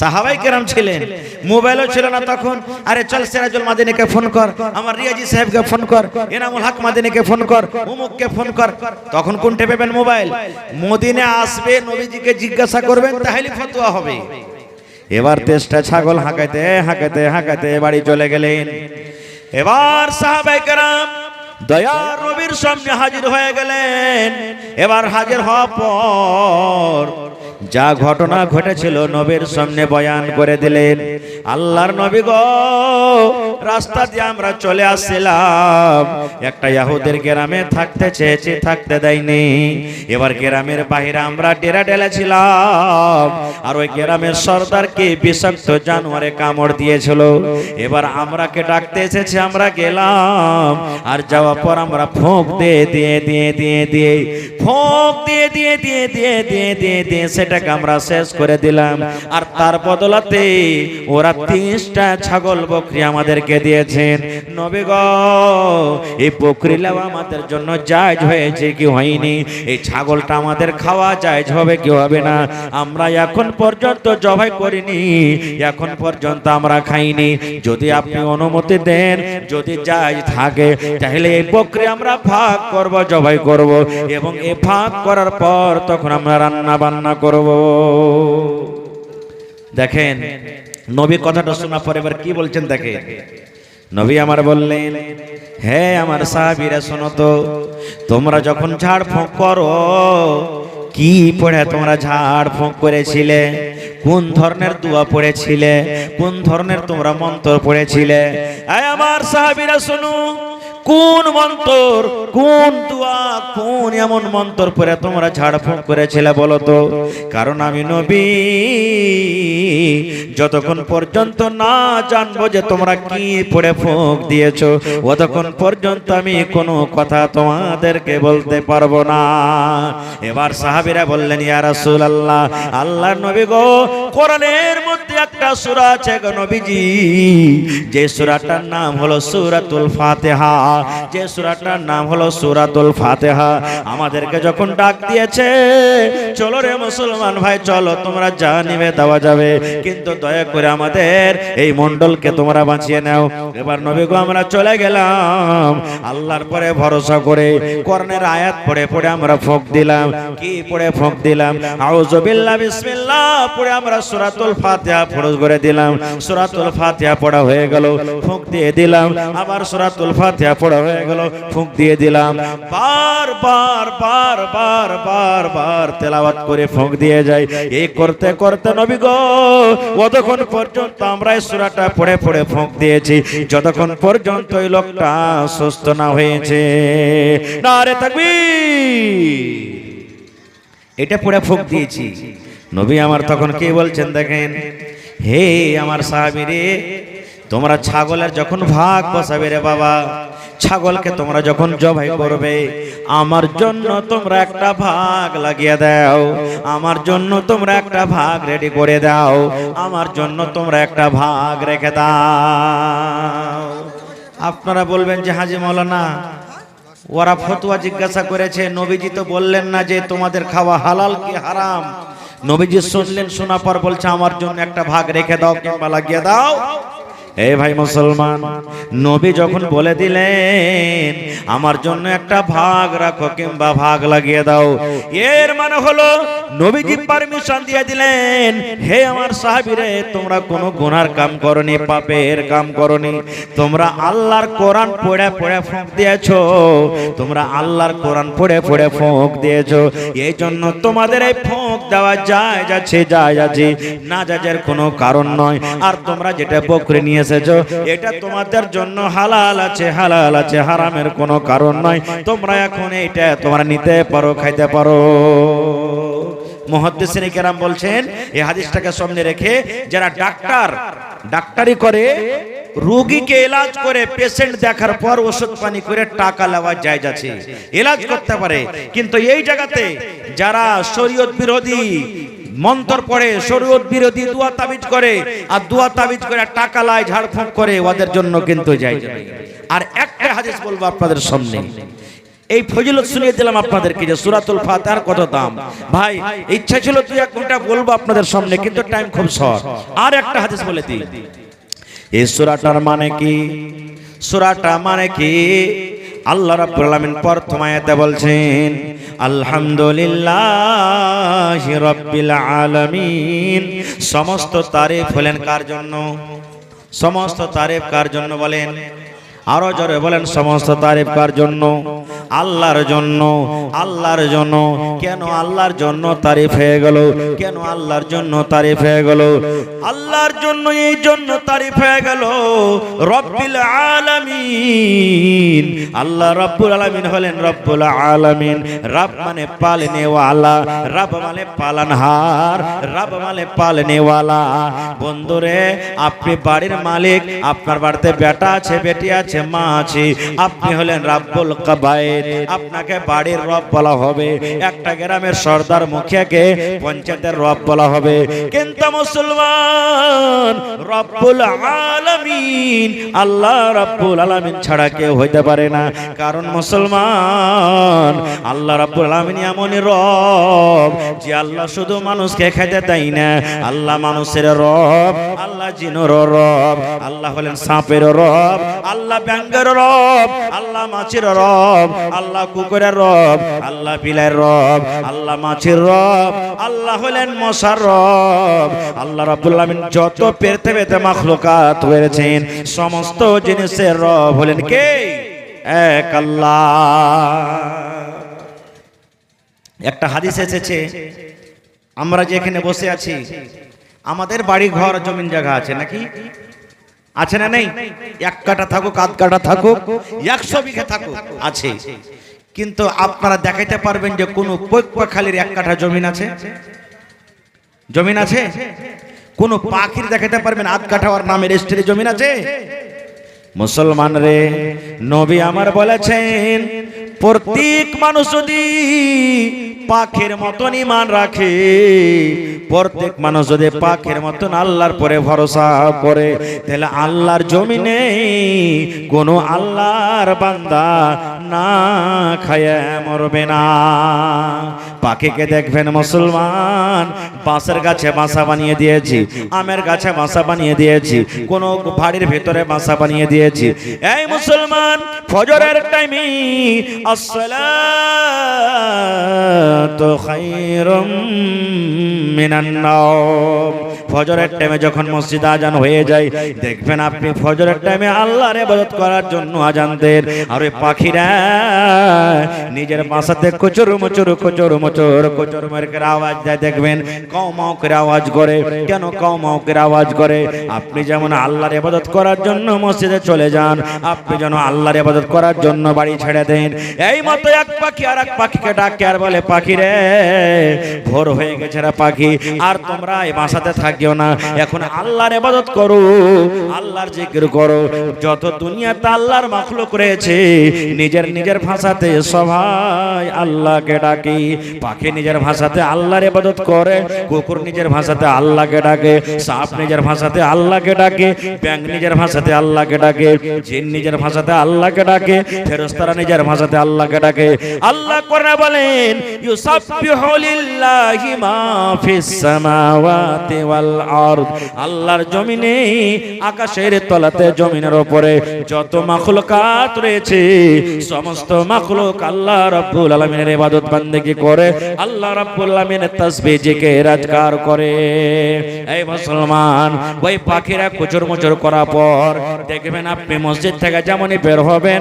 সাহাবাই কেরাম ছিলেন, মোবাইলও ছিল না তখন। আরে চল সিরাজুল মাদানিকে ফোন কর, আমার রিয়াজি সাহেবকে ফোন কর, এনামুল হক মাদানিকে ফোন কর, অমুককে ফোন কর। তখন কোন টেপেবেন? মোবাইল। মদিনে আসবে, নবীজিকে জিজ্ঞাসা করবেন, তাহলে ফতোয়া হবে। এবার 30টা ছাগল হাঁকাইতে হাঁকাইতে হাঁকাইতে বাড়ি চলে গেলেন। এবার সাহাবাই কেরাম দয়ার নবীর সামনে হাজির হয়ে গেলেন। এবার হাজির হওয়ার পর যা ঘটনা ঘটেছিল নবীর সামনে বয়ান করে দিলেন। আল্লাহর নবী গো, রাস্তা দিয়ে আমরা চলে আসছিলাম, একটা ইহুদের গ্রামে থাকতে চেয়েছি, থাকতে দেয়নি। এবার গ্রামের বাইরে আমরা ডেরা ঢেলেছিলাম, আর ওই গ্রামের সর্দারকে বিষাক্ত জানোয়ারে কামড় দিয়েছিল। এবার আমরাকে ডাকতে এসেছে, আমরা গেলাম, আর যাওয়ার পর আমরা ফোঁক দিয়ে দিয়ে দিয়ে দিয়ে দিয়ে ফোঁক দিয়ে দিয়ে দিয়ে দিয়ে দিয়ে দিয়ে দিয়ে সেটাকে আমরা শেষ করে দিলাম। আর তার বদলাতে ওরা 30টা ছাগল বকরি আমাদেরকে দিয়েছেন। নবী গো, এই বকরি নেওয়া আমাদের জন্য জায়েজ হয়েছে কি হয়নি? এই ছাগলটা আমাদের খাওয়া জায়েজ হবে কি হবে না? আমরা এখন পর্যন্ত জবাই করিনি, এখন পর্যন্ত আমরা খাইনি। যদি আপনি অনুমতি দেন, যদি জায়েজ থাকে, তাহলে এই বকরি আমরা ভাগ করব, জবাই করব, এবং এই ভাগ করার পর তখন আমরা রান্না বান্না করব। দেখেন নবী কথাটা শোনার পর এবার কি বলছেন দেখেন। নবী আমার বললেন, হে আমার সাহাবীরা শোনো তো, তোমরা যখন ঝাড় ফুঁক করো, কি পড়ে তোমরা ঝাড় ফুঁক করেছিলে? কোন ধরনের দোয়া পড়েছিলে? কোন ধরনের তোমরা মন্ত্র পড়েছিলে? আমার সাহাবীরা শোনো, কোন মন্তর, কোন দোয়া, কোন এমন মন্তর পড়ে তোমরা ঝাড়ফুঁক করেছিলে বলো তো? কারণ আমি নবী যতক্ষণ পর্যন্ত না জানবো যে তোমরা কি পড়ে ফুঁক দিয়েছো, ততক্ষণ পর্যন্ত আমি কোনো কথা তোমাদেরকে বলতে পারবো না। এবার সাহাবীরা বললেন, ইয়া রাসূলুল্লাহ, আল্লাহর নবী গো, কোরআনের মধ্যে একটা সূরা আছে গো নবীজি, যে সূরাটার নাম হলো সূরাতুল ফাতিহা, যে সূরাটার নাম হলো সূরাতুল ফাতিহা। আমাদেরকে যখন ডাক দিয়েছে, চলো রে মুসলমান ভাই, চলো, তোমরা যা নিবে দেওয়া যাবে, কিন্তু দয়া করে আমাদের এই মণ্ডলকে তোমরা বাঁচিয়ে নাও। এবার নবী গো, আমরা চলে গেলাম, আল্লাহর পরে ভরসা করে কোরআনের আয়াত পড়ে পড়ে আমরা ফুঁক দিলাম। কি পড়ে ফুঁক দিলাম? আউযু বিল্লাহ বিসমিল্লাহ পড়ে আমরা সূরাতুল ফাতিহা ফরজ করে দিলাম। সূরাতুল ফাতিহা পড়া হয়ে গেল, ফুঁক দিয়ে দিলাম। আবার সূরাতুল ফাতিহা পড়া হয়ে গেল, ফুঁক দিয়ে দিলাম। বারবার বারবার বারবার তেলাওয়াত করে ফুঁক দিয়ে যাই। এই করতে করতে নবী গো, যতক্ষণ পর্যন্ত আমরা এই সূরাটা পড়ে পড়ে ফুঁক দিয়েছি, যতক্ষণ পর্যন্ত ওই লোকটা সুস্থ না হয়েছে। নারে তাকবীর! এটা পড়ে ফুঁক দিয়েছি, নবী আমার তখন কি বলছেন দেখেন, হে আমার সাহাবীরে, তোমরা ছাগলের যখন ভাগ বসাবে রে বাবা, ছাগলকে তোমরা যখন জবাই করবে, আমার জন্য তোমরা একটা ভাগ লাগিয়ে দাও, আমার জন্য তোমরা একটা ভাগ রেডি করে দাও, আমার জন্য তোমরা একটা ভাগ রেখে দাও। আপনারা বলবেন যে হাজী মাওলানা, ওরা ফতোয়া জিজ্ঞাসা করেছে, নবীজি তো বললেন না যে তোমাদের খাওয়া হালাল কি হারাম। নবীজি শুনলেন, শোনা পর বলছে আমার জন্য একটা ভাগ রেখে দাও কিংবা লাগিয়ে দাও। এই ভাই মুসলমান, নবী যখন বলে দিলেন আমার জন্য একটা ভাগ রাখো কিংবা ভাগ লাগিয়ে দাও, এর মানে হলো নবীজি পারমিশন দিয়ে দিলেন, হে আমার সাহাবীরে, তোমরা কোনো গুনার কাম করনি, পাপের কাম করনি, তোমরা আল্লাহর কোরআন পড়ে পড়ে ফোঁক দিয়েছো, তোমরা আল্লাহর কোরআন পড়ে পড়ে ফোঁক দিয়েছো, এই জন্য তোমাদের এই ফোঁক দেওয়া যায় যাচ্ছে, যায় আছে, না যাজের কোনো কারণ নয়। আর তোমরা যেটা বকরি নিয়ে এসেছো, এটা তোমাদের জন্য হালাল আছে, হালাল আছে, হারামের কোনো কারণ নয়, তোমরা এখন এটা তোমরা নিতে পারো, খাইতে পারো। মুহাদ্দিসিনে কেরাম বলছেন, এই হাদিসটাকে সামনে রেখে যারা ডাক্তারি করে, রোগীকে ইলাজ করে, পেশেন্ট দেখার পর ওষুধ পানি করে টাকা নেওয়া জায়েজ আছে, ইলাজ করতে পারে, কিন্তু এই জায়গাতে যারা শরীয়ত বিরোধী মন্ত্র পড়ে, শরীয়ত বিরোধী দোয়া তাবিজ করে, আর দোয়া তাবিজ করে টাকা লাই, ঝাড়ফুঁক করে, ওদের জন্য কিন্তু জায়েজ নেই। আর একটা হাদিস বলবো আপনাদের সামনে, এই ফজিলত শুনিয়ে দিলাম আপনাদেরকে যে সূরাতুল ফাতিহার কত দাম। ভাই ইচ্ছা ছিল 2-1 ঘন্টা বলবো আপনাদের সামনে, কিন্তু টাইম খুব শর্ট। আর একটা হাদিস বলে দিই, এই সূরাটার মানে কি? সূরাটা মানে কি? আল্লাহ রাব্বুল আলামিন প্রথম আয়াতে বলছেন আলহামদুলিল্লাহি রাব্বিল আলামিন। সমস্ত তারিফ হলেন কার জন্য? সমস্ত তারিফ কার জন্য বলেন? আরো জোরে বলেন, সমস্ত তারিফ কার জন্য? আল্লাহর জন্য। আল্লাহর জন্য। কেন আল্লাহর জন্য তারিফ হয়ে গেল? কেন আল্লাহর জন্য তারিফ হয়ে গেল? আল্লাহর জন্য এই জন্য তারিফ হয়ে গেল, রব্বিল আলামিন। আল্লাহ রব্বুল আলামিন হলেন রব্বুল আলামিন। রব মানে পালনে ওয়ালা, রব মানে পালনহার, রব মানে পালনে ওয়ালা। বন্ধুরে, আপনি বাড়ির মালিক, আপনার বাড়িতে বেটা আছে, বেটি আছে, মা আছে, আপনি হলেন রব্বুল কাবায়ের, আপনাকে বাড়ির রব বলা হবে। একটা গ্রামের সর্দার মুখিয়াকে পঞ্চায়েতের রব বলা হবে। কিন্তু মুসলমান রব্বুল আলামিন, আল্লাহ রব্বুল আলামিন ছাড়া কেউ হইতে পারে না। কারণ মুসলমান, আল্লাহ রব্বুল আলামিন এমনই রব যে আল্লাহ শুধু মানুষকে খেতে দেয় না, আল্লাহ মানুষের রব, আল্লাহ জিনের রব, আল্লাহ হলেন সাপের রব, আল্লাহ ব্যাঙের রব, আল্লাহ মাছের রব, আল্লাহ কুকুরের রব, আল্লাহ বিলের রব, আল্লাহ মাছের রব, আল্লাহ হলেন মশার রব। আল্লাহ রাব্বুল আলামিন যত পৃথিবীতে মাখলুকাত হয়েছেন, সমস্ত জিনিসের রব হলেন কে? এক আল্লাহ। একটা হাদিস এসেছে, আমরা যেখানে বসে আছি, আমাদের বাড়ি ঘর জমিন জায়গা আছে নাকি? আছে না নেই? 1 কাঠা থাকুক, 1/2 কাঠা থাকুক, 100 বিঘা থাকুক, আছে। কিন্তু আপনারা দেখাইতে পারবেন যে কোন পৈকপাখালির 1 কাঠা জমিন আছে? জমিন আছে? কোন পাখির দেখাইতে পারবেন 1/2 কাঠা ওর নামে রেজিস্ট্রি জমিন আছে? মুসলমান রে, নবী আমার বলেছেন, প্রত্যেক মানুষ যদি পাখির মতন ঈমান রাখে, প্রত্যেক মানুষ যদি পাখির মতন আল্লাহর পরে ভরসা করে, তাহলে আল্লাহর জমিনে কোন আল্লাহর বান্দা না খায় মরবে না। পাখিকে দেখবেন মুসলমান, বাঁশের গাছে বাসা বানিয়ে দিয়েছি, আমের গাছে বাসা বানিয়ে দিয়েছি, কোন বাড়ির ভেতরে বাসা বানিয়ে দিয়েছি। এই মুসলমান, ফজরের টাইমে আসসালাতু খায়রুম মিনান নাওম, ফজরের টাইমে যখন মসজিদে আজান হয়ে যায়, দেখবেন আপনি ফজরের টাইমে আল্লাহর ইবাদত করার জন্য আজান দেন। আর ওই পাখিরা নিজের বাসাতে কোচর মোচর কোচর মোচর কোচর মার্কের আওয়াজ দেয়, দেখবেন কাউ মাউ করে আওয়াজ করে। কেন কাউ মাউ করে আওয়াজ করে? আপনি যেমন আল্লাহর ইবাদত করার জন্য মসজিদে চলে যান, আপনি যেন আল্লাহর ইবাদত করার জন্য বাড়ি ছেড়ে দেন, এই মতো এক পাখি আর এক পাখিকে ডাকে আর বলে, পাখি পাখি রে, ভোর হয়ে গেছে রে পাখি, আর তোমরা এই বাসাতে থাকিও না, এখন আল্লাহর ইবাদত করো, আল্লাহর জিকির করো। যত দুনিয়াতে আল্লাহর মাখলুক রয়েছে নিজের নিজের ভাষাতে সবাই আল্লাহকে ডাকে। পাখি নিজের ভাষাতে আল্লাহর ইবাদত করে, কুকুর নিজের ভাষাতে আল্লাহকে ডাকে, সাপ নিজের ভাষাতে আল্লাহকে ডাকে, ব্যাঙ নিজের ভাষাতে আল্লাহকে ডাকে, জিন নিজের ভাষাতে আল্লাহকে ডাকে, ফেরেশতারা নিজের ভাষাতে আল্লাহকে ডাকে। আল্লাহ কোরআনে বলেন ইউসাব্বিহু লিল্লাহি মা ফিস সামাওয়াতি ওয়াল আরদ। আল্লাহর জমিনে, আকাশের তলাতে, জমিনের উপরে যত মাখলুকাত রয়েছে সমস্ত মাখলুক আল্লাহ রাব্বুল আলামিনের ইবাদত বান্দেগি করে, আল্লাহ রাব্বুল আলামিনের তাসবিহ জিকির আজকার করে। এই মুসলমান, ওই পাখিরা কুচুর মুচুর করার পর দেখবেন আপনি মসজিদ থেকে যেমনই বের হবেন,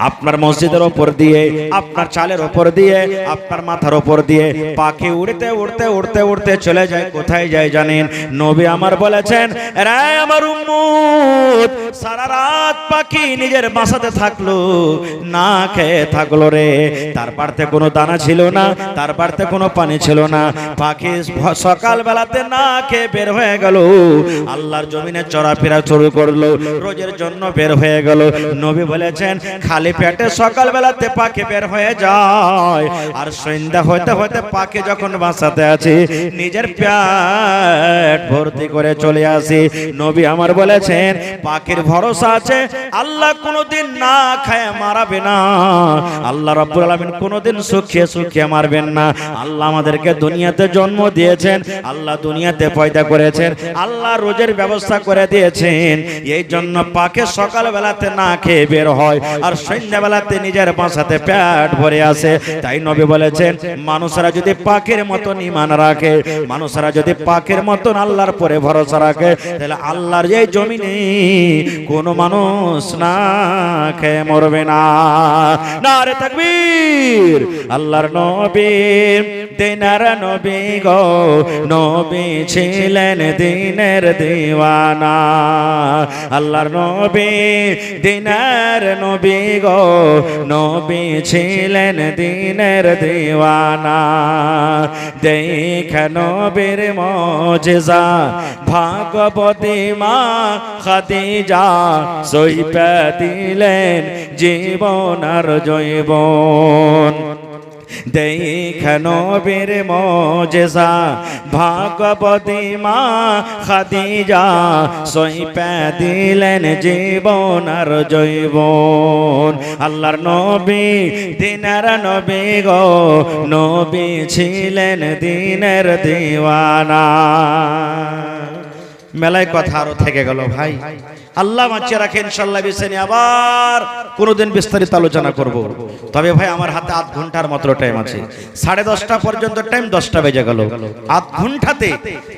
আপনার মসজিদের উপর দিয়ে, আপনার চালের উপর দিয়ে, আপনার মাথার উপর দিয়ে পাখি উড়তে উড়তে উড়তে উড়তে চলে যায়। কোথায় যায় জানেন? নবী আমার বলেছেন, রে আমার উম্মত, সারা রাত পাখি নিজের বাসাতে থাকলো, না খেয়ে থাকলো রে, তার পাড়তে কোনো দানা ছিল না, তার পাড়তে কোনো পানি ছিল না। পাখি সকাল বেলাতে না খেয়ে বের হয়ে গেল, আল্লাহর জমিনে চড়াফেরা শুরু করলো, রোজের জন্য বের হয়ে গেল। নবী বলেছেন, খালি পেটে সকাল বেলাতে পাখি বের হয়ে যায়, আর সন্ধ্যা হতে হতে পাখি যখন বাসাতে আছে নিজের পেট ভর্তি করে চলে আসে। নবী আমার বলেছেন, পাখির ভরসা আছে, আল্লাহ কোনোদিন না খায় মারাবে না, আল্লাহ রাব্বুল আলামিন কোনোদিন সুখিয়ে সুখিয়ে মারবেন না। আল্লাহ আমাদেরকে দুনিয়াতে জন্ম দিয়েছেন, আল্লাহ দুনিয়াতে পয়দা করেছেন, আল্লাহ রোজের ব্যবস্থা করে দিয়েছেন। এই জন্য পাখি সকাল বেলাতে না খেয়ে বের হয়, আর সন্ধ্যা বেলাতে নিজের বাসাতে পেট ভরে আসে। তাই নবী বলেছেন, মানুষরা যদি পাখির মতন ঈমান রাখে, মানুষরা যদি পাখির মতন আল্লাহর পরে ভরসা রাখে, তাহলে আল্লাহর এই জমিনে কোনো মানুষ না খেয়ে মরবে না। নারে তাকবীর! আল্লাহর নবী দিনের নবী গো, নবী ছিলেন দিনের দিওয়ানা। আল্লাহর নবী দিনের নবী গো, নবী ছিলেন দিনের দিওয়ানা। দেখে নবীর মুজিজা ভাগবতী মা খাদিজা, সইপে দিলেন জীবন আর জৈবন। দেখে নবীর মুজিজা ভাগবতী মা খাদিজা, সইপে দিলেন জীবন আর জৈবন। আল্লাহর নবী দিনের নবী গো, নবী ছিলেন দিনের দিওয়ানা। মেলায় কথা আরো থেকে গেল ভাই, আল্লাহ বাঁচিয়ে রাখে, ইনশাআল্লাহ বিষয় নিয়ে আবার কোনোদিন বিস্তারিত আলোচনা করব। তবে ভাই আমার হাতে আধ ঘন্টার মাত্র টাইম আছে, 10:30 পর্যন্ত টাইম, 10টা বেজে গেল। আধ ঘন্টাতে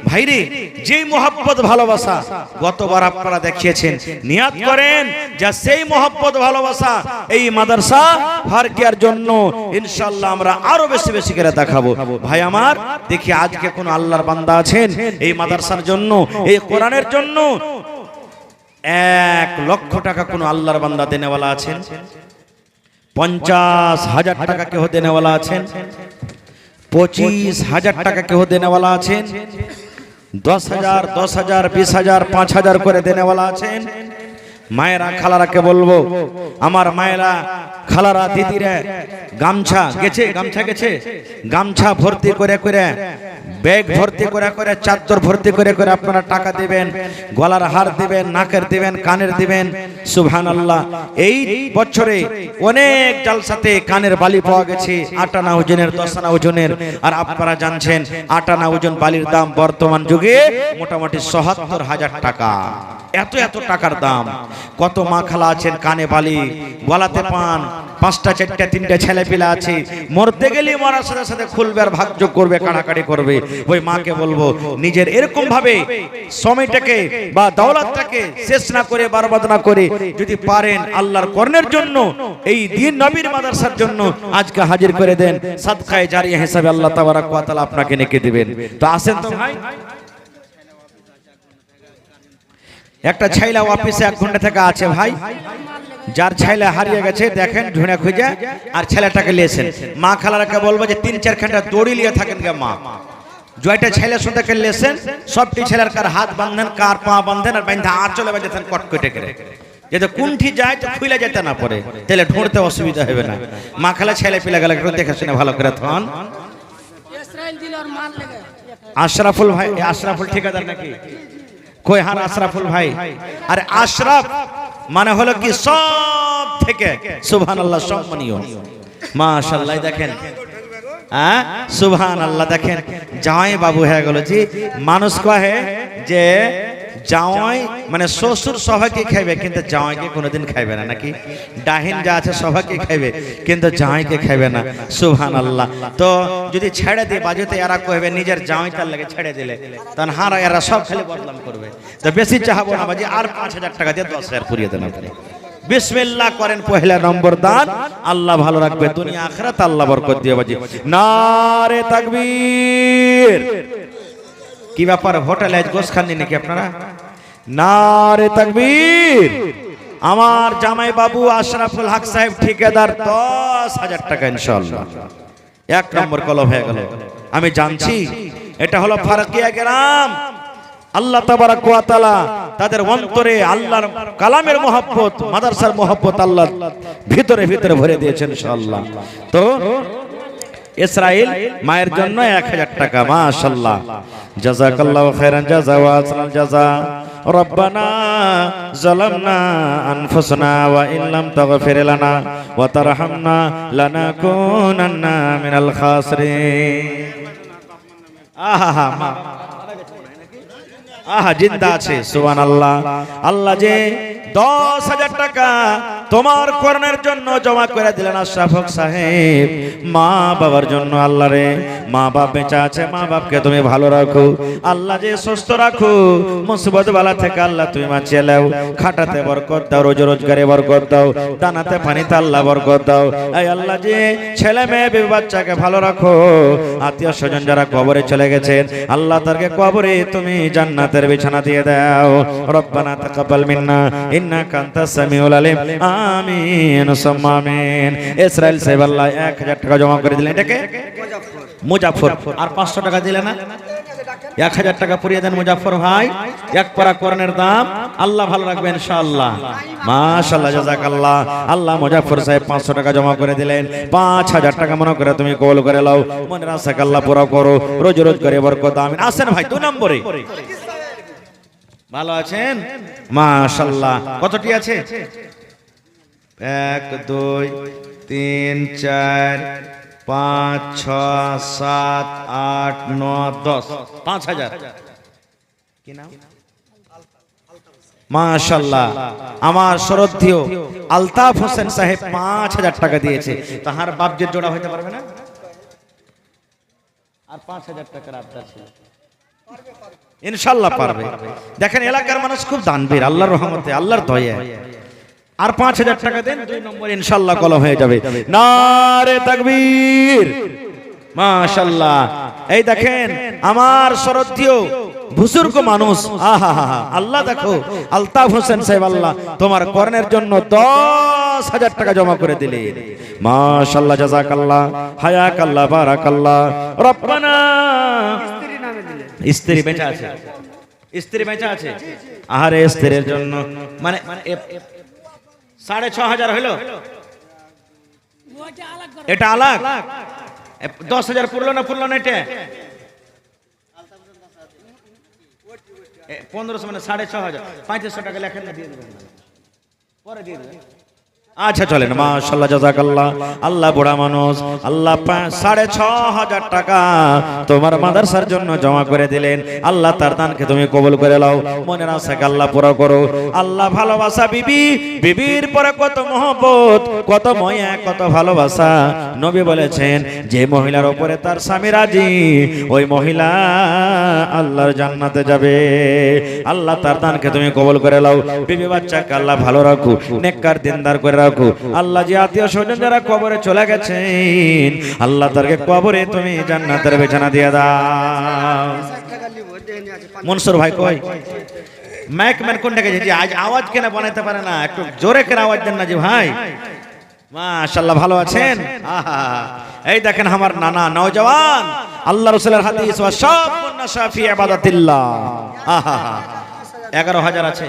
ভাইরে যেই মোহাব্বত ভালোবাসা গতবার আপনারা দেখিয়েছেন, নিয়াত করেন যা সেই মোহাব্বত ভালোবাসা এই মাদ্রাসা ফারকিয়ার জন্য ইনশাআল্লাহ আমরা আরো বেশি বেশি করে দেখাবো। ভাই আমার, দেখি আজকে কোন আল্লাহর বান্দা আছেন এই মাদ্রাসার জন্য, এই কোরআনের জন্য 1 লক্ষ টাকা কোন আল্লাহর বান্দা দেনেওয়ালা আছেন? 50,000 টাকা কেউ দেনেওয়ালা আছেন? 25,000 টাকা কেউ দেনেওয়ালা আছেন? 10,000, 10,000, 20,000, 5,000 করে দেনেওয়ালা আছেন? মায়েরা খালারাকে বলবো, আমার মায়েরা খালারা দিদিরা গামছা গেছে, গামছা গেছে, গামছা ভর্তি করে করে, ব্যাগ ভর্তি করে করে, চাদর ভর্তি করে করে আপনারা টাকা দিবেন, গলার হার দিবেন, নাকের দিবেন, কানের দিবেন। সুবহানাল্লাহ, এই বছরে অনেক জালসাতে কানের বালি পাওয়া গেছে 8 আনা ওজনের, 10 আনা ওজনের। আর আপনারা জানছেন 8 আনা ওজন বালির দাম বর্তমান যুগে মোটামুটি ৭৭,০০০ টাকা। এত এত টাকার দাম। কত মা খালা আছেন কানে বালি, গলাতে পান, 5টা 4টা 3টা ছেলে পিলা আছে, মরতে গেলে মরার সাথে সাথে খুলবে আর ভাগযোগ করবে, কাড়াকাড়ি করবে। ওই মাকে বলবো নিজের এরকম ভাবে সময়টাকে বা দৌলতটাকে শেষ না করে, বরবাদ না করে, যদি পারেন আল্লাহর কর্ণের জন্য, এই দিন নবীর মাদ্রাসার জন্য আজকে হাজির করে দেন। সাদকায়ে জারিয়া হিসাবে আল্লাহ তাবারক ওয়া তাআলা আপনাকে নেকি দিবেন। তো আসেন তো ভাই, একটা ছাইলা অফিসে 1 ঘন্টা থেকে আছে ভাই, যার ছেলে হারিয়ে গেছে দেখেন ঢুঁড়ে খুঁজে আর ছেলেটাকে লিয়েছেন, মা খালারাকে বলবো যে 3-4 ঘন্টা দড়ি লিয়ে থাকেন গে মা, জয়টা ছেলে সুন্দরকে লিয়েছেন, সবটি ছেলের কার হাত বাঁধেন কার পা বাঁধেন আর বাঁধা আঁচলে বাঁধেছেন কটকটে করে, যাতে কোনটি যায় তো খুলে যেতে না পড়ে, তাহলে ঢুঁড়তে অসুবিধা হবে না। মা খালা ছেলে পিলে গেলে একটু দেখে শুনে ভালো করে থন। আশরাফুল ভাই, আশরাফুল ঠিকাদার নাকি কই? হার আশরাফুল ভাই। আরে আশরাফ মানে হলো কি সব থেকে সুবহানাল্লাহ সম্মানীয়, মাশাআল্লাহ। দেখেন হ্যাঁ সুবহানাল্লাহ, দেখেন জামাই বাবু হয়ে গেল জি। মানুষ কহে যে জামাই মানে শ্বশুর সবাইকে খাইবে কিন্তু জামাইকে কোনোদিন খাইবে না, নাকি? ডাহিন যা আছে সবাইকে খাইবে কিন্তু জামাইকে খাইবে না, সুবহানাল্লাহ। তো যদি ছেড়ে দিয়ে বাজুতে এরা কইবে নিজের জামাই তার লাগে ছেড়ে দিলে, তখন হার এরা সব খালি বদনাম করবে। তো বেশি চাহাবো না বাজি, আর 5000 টাকা দিয়ে 10,000 পুরিয়ে দেন আপনি। বিসমিল্লাহ করেন, পহেলা নম্বর দান, আল্লাহ ভালো রাখবে দুনিয়া আখিরাত, আল্লাহ বরকত দিয়ে বাজি। নারে তাকবীর। কি ব্যাপার হোটেলে আজ গোশ খাননি নাকি আপনারা? নারে তাকবীর। আমার জামাই বাবু আশরাফুল হক সাহেব ঠিকাদার 10,000 টাকা ইনশাআল্লাহ। 1 নম্বর কলম হয়ে গেল। আমি জানছি এটা হলো ফারকিয়া গ্রাম। আল্লাহ তাবারাক ওয়া তাআলা তাদের অন্তরে আল্লাহর কালামের মহব্বত, মাদ্রাসার মহব্বত আল্লাহ ভিতরে ভিতরে ভরে দিয়েছেন ইনশাআল্লাহ। তো ইসরাইল মায়ের জন্য 1000 টাকা, মাশাআল্লাহ। জাযাকাল্লাহু খাইরান জাযা ওয়া আহসানাল জাযা। রব্বানা যালামনা আনফুসানা ওয়া ইন লাম তাগফির লানা ওয়া তারহামনা লানাকুনান্না মিনাল খাসিরিন। আহা মা আহা জিন্দা আছে, সুবহানাল্লাহ। আল্লাহ যে 10,000 টাকা তোমার করণের জন্য জমা করে দিলেন আশরাফ হক সাহেব, মা বাবার জন্য। আল্লাহ রে, মা বাপ বেঁচে আছে, মা বাপকে তুমি ভালো রাখো আল্লাহ, যে সুস্থ রাখো, মুসিবত বালা থেকে আল্লাহ তুমি বাঁচিয়ে নাও। খাটাতে বরকত দাও, রোজ রোজগারে বরকত দাও, দানাতে পানিতে আল্লাহ বরকত দাও। এই আল্লাহ যে ছেলে মেয়ে বিবি বাচ্চাকে ভালো রাখো। আত্মীয় স্বজন যারা কবরে চলে গেছেন আল্লাহ তাদেরকে কবরে তুমি জান্নাতের বিছানা দিয়ে দাও। রব্বানা তাকাব্বাল মিন্না ইন্নাকা আনতাস সামিউল আলিম, আমিন সুম্মা আমিন। ইসরাইল সাহেব আল্লাহ 1000 টাকা জমা করে দিলেন, এটাকে মুজাফফর। আর 500 টাকা দিলেন না, 1000 টাকা পুরিয়ে দেন মুজাফফর ভাই। এক পারা কোরআনের দাম, আল্লাহ ভালো রাখবেন ইনশাআল্লাহ, মাশাআল্লাহ জাযাকাল্লাহ। আল্লাহ মুজাফফর সাহেব 500 টাকা জমা করে দিলেন। 5000 টাকা মনে করে তুমি কবুল করে নাও, মনের আশাকে আল্লাহ পুরো করো, রোজ রোজ করে বরকত আমিন। আসেন ভাই 2 নম্বরে। ভালো আছেন মাশাআল্লাহ। কতটি আছে? 1 2 3 4 5 6 7 8 9 10, 5000। কি নাম? মাশাআল্লাহ। আমার শ্রদ্ধেয় আলতাফ হোসেন সাহেব 5000 টাকা দিয়েছে। তাহার বাপজের জোড়া হইতে পারবে না? আর 5000 টাকার আবদার ছিল, ইনশাআল্লাহ পারবে। দেখেন এলাকার মানুষ খুব দানবীর, আল্লাহর রহমতে, আল্লাহর দয়া। আর 5000 টাকা দেন, 2 নম্বর ইনশাআল্লাহ কলম হয়ে যাবে। নারে তাকবীর, মাশাআল্লাহ। এই দেখেন আমার শ্রদ্ধেয় বুজুর্গ মানুষ, আহা আল্লাহ দেখো আলতাফ হোসেন সাহেব আল্লাহ তোমার কর্ণের জন্য 10,000 টাকা জমা করে দিলেন, মাশাআল্লাহ জাযাকাল্লাহ হায়াকাল্লাহ বারাকাল্লাহ। রব্বানা স্ত্রী বেঁচে আছে, স্ত্রী বেঁচে আছে। আরে স্ত্রীর জন্য মানে 6,500 হইলো, এটা আলাগ। 10,000 পুরলো না পুরলো না? এটা 1500 মানে 6,500। 3500 টাকা লেখেন না, দিয়ে দেবেন পরে দিয়ে দেবেন। আচ্ছা চলেন, মাশাআল্লাহ জাযাকাল্লাহ। আল্লাহ বুড়া মানুষ, আল্লাহ 6,500 টাকা তোমার মাদ্রাসার জন্য জমা করে দিলেন। আল্লাহ তার দানকে তুমি কবুল করে নাও, মনের আশাকে আল্লাহ পুরো করো। আল্লাহ ভালোবাসা বিবি, বিবির পরে কত মহব্বত, কত মায়া, কত ভালোবাসা। নবী বলেছেন যে মহিলার উপরে তার স্বামী রাজি, ওই মহিলা আল্লাহর জান্নাতে যাবে। আল্লাহ তার দানকে তুমি কবুল করে নাও, বিবি বাচ্চাকে আল্লাহ ভালো রাখো, নেককার দিনদার করে রাখো। আল্লাহ যে আত্মীয় স্বজন যারা কবরে চলে গেছেন আল্লাহ তাদেরকে কবরে তুমি জান্নাতের বিছানা দিয়ে দাও। মনসুর ভাই কই? মাইক ম্যান কোনটা গেছে যে আজ আওয়াজ কেন বানাইতে পারে না, একটু জোরে করে আওয়াজ দেন না যে ভাই। মাশাআল্লাহ, ভালো আছেন? আহা, এই দেখেন আমার নানা নওজওয়ান, আল্লাহ রাসূলের হাদিস ওয়া শাবুন নাশা ফি ইবাদাতিল্লাহ। আহা, 11,000 আছে,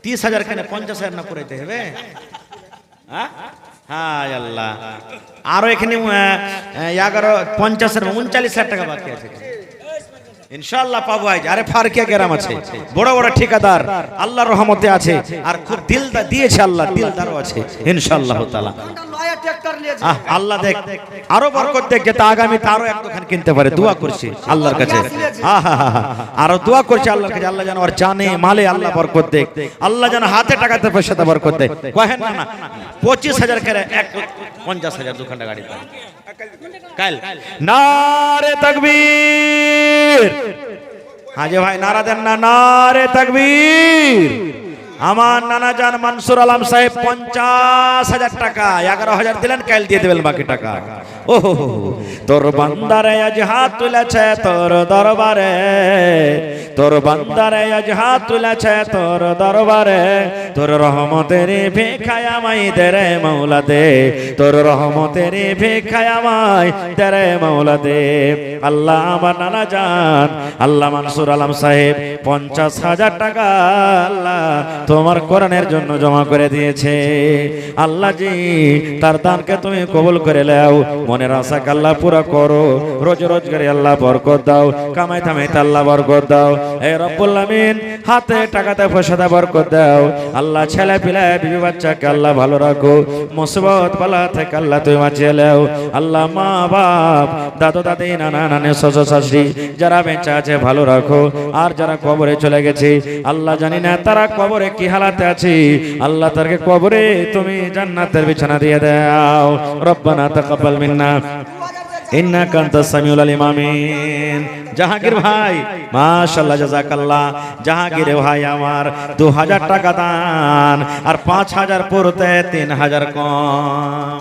30,000 কেন 50,000 না করাইতে হবে? হ্যাঁ হায় আল্লাহ, আরো এখানে 50 39,000 টাকা বাকি আছে, ইনশাআল্লাহ পাবো আজ। আরে ফারকিয়া গ্রাম আছে, বড় বড় ঠিকাদার আল্লাহর রহমতে আছে, আর খুব দিলদার দিয়েছে আল্লাহ, দিলদারও আছে ইনশাআল্লাহ তাআলা। আল্লাহ দেখ আরো বরকত দেখ, যাতে আগামী আরো এক দোকান কিনতে পারে। দোয়া করছি আল্লাহর কাছে, আরো দোয়া করছি আল্লাহর কাছে, আল্লাহ যেন ওর জানে মালে আল্লাহ বরকত দেখ, আল্লাহ যেন হাতে টাকাতে পয়সাতে বরকত দেখ। কহেন না 25,000 করে 50,000 দোকানটা গাড়ি কাল। নারে তাকবীর, হাজে ভাই নারা দেন না, নারে তাকবীর। আমার নানা জান মনসুর আলম সাহেব 50,000 টাকা, 11,000 দিলেন, কাল দিয়ে দেবেন বাকি টাকা। ওহো, তোর বান্দারে আজ হাত তুলেছে তোর দরবারে, তোর বান্দারে আজ হাত তুলেছে তোর দরবারে, তোর রহমতের ভিখায় আমায় দে রে মাওলা দে, তোর রহমতের ভিখায় আমায় দে রে মাওলা দে। আল্লাহ আমার নানা জান আল্লাহ মনসুর আলম সাহেব 50,000 টাকা আল্লাহ তোমার কোরআনের জন্য জমা করে দিয়েছে। আল্লাহ জি তার দানকে তুমি কবুল করে নাও, মনের আশা আল্লাহ পুরা করো, রোজ রোজগারে আল্লাহ বরকত দাও, কামাই থামাইতে আল্লাহ বরকত দাও। এই রব্বুল আমিন হাতে টাকাতে পয়সাতে বরকত দাও আল্লাহ, ছেলে পিলে বিবি বাচ্চাকে আল্লাহ ভালো রাখো, মুসিবত বালা থেকে আল্লাহ তুমি বাঁচিয়ে নাও। আল্লাহ মা বাপ দাদু দাদি নানা নানি শ্বশুর শাশুড়ি যারা বেঁচে আছে ভালো রাখো, আর যারা কবরে চলে গেছে আল্লাহ জানি না তারা কবরে কি হালাতে আছে, আল্লাহ তাদেরকে কবরে তুমি জান্নাতের বিছানা দিয়ে দাও। রব্বানা তাকাব্বাল মিন্না ইন্নাকা আনতাস সামিউল আলিম। আমিন। জাহাঙ্গীর ভাই মাশাআল্লাহ জাযাকাল্লাহ, জাহাঙ্গীর ভাই আমার 2000 টাকা দান, আর 5,000 পড়তে 3,000 কম,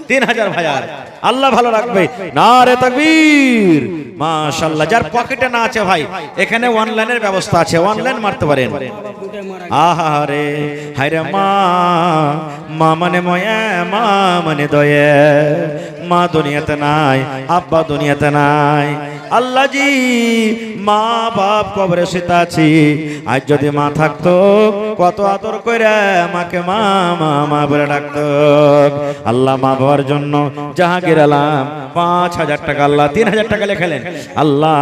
3,000 ভাইয়ার আল্লাহ ভালো রাখবে। নারে তাকবীর। মাশাআল্লাহ, যার পকেটে না আছে ভাই এখানে অনলাইনের ব্যবস্থা আছে, অনলাইন মারতে পারেন। আহারে হায়রে মা, মা মানে ময়া, মা মানে দয়া, মা দুনিয়াতে নাই, আব্বা দুনিয়াতে নাই। আল্লাহ জি মা বাপ কবরে শুতে আছি, আজ যদি মা থাকতো কত আদর করে মাকে মা মা মা বলে ডাকতো। আল্লাহ মা বাবার জন্য জাহাঙ্গীর আলম 5,000 টাকা আল্লাহ 3,000 টাকা লেখালেন। আল্লাহ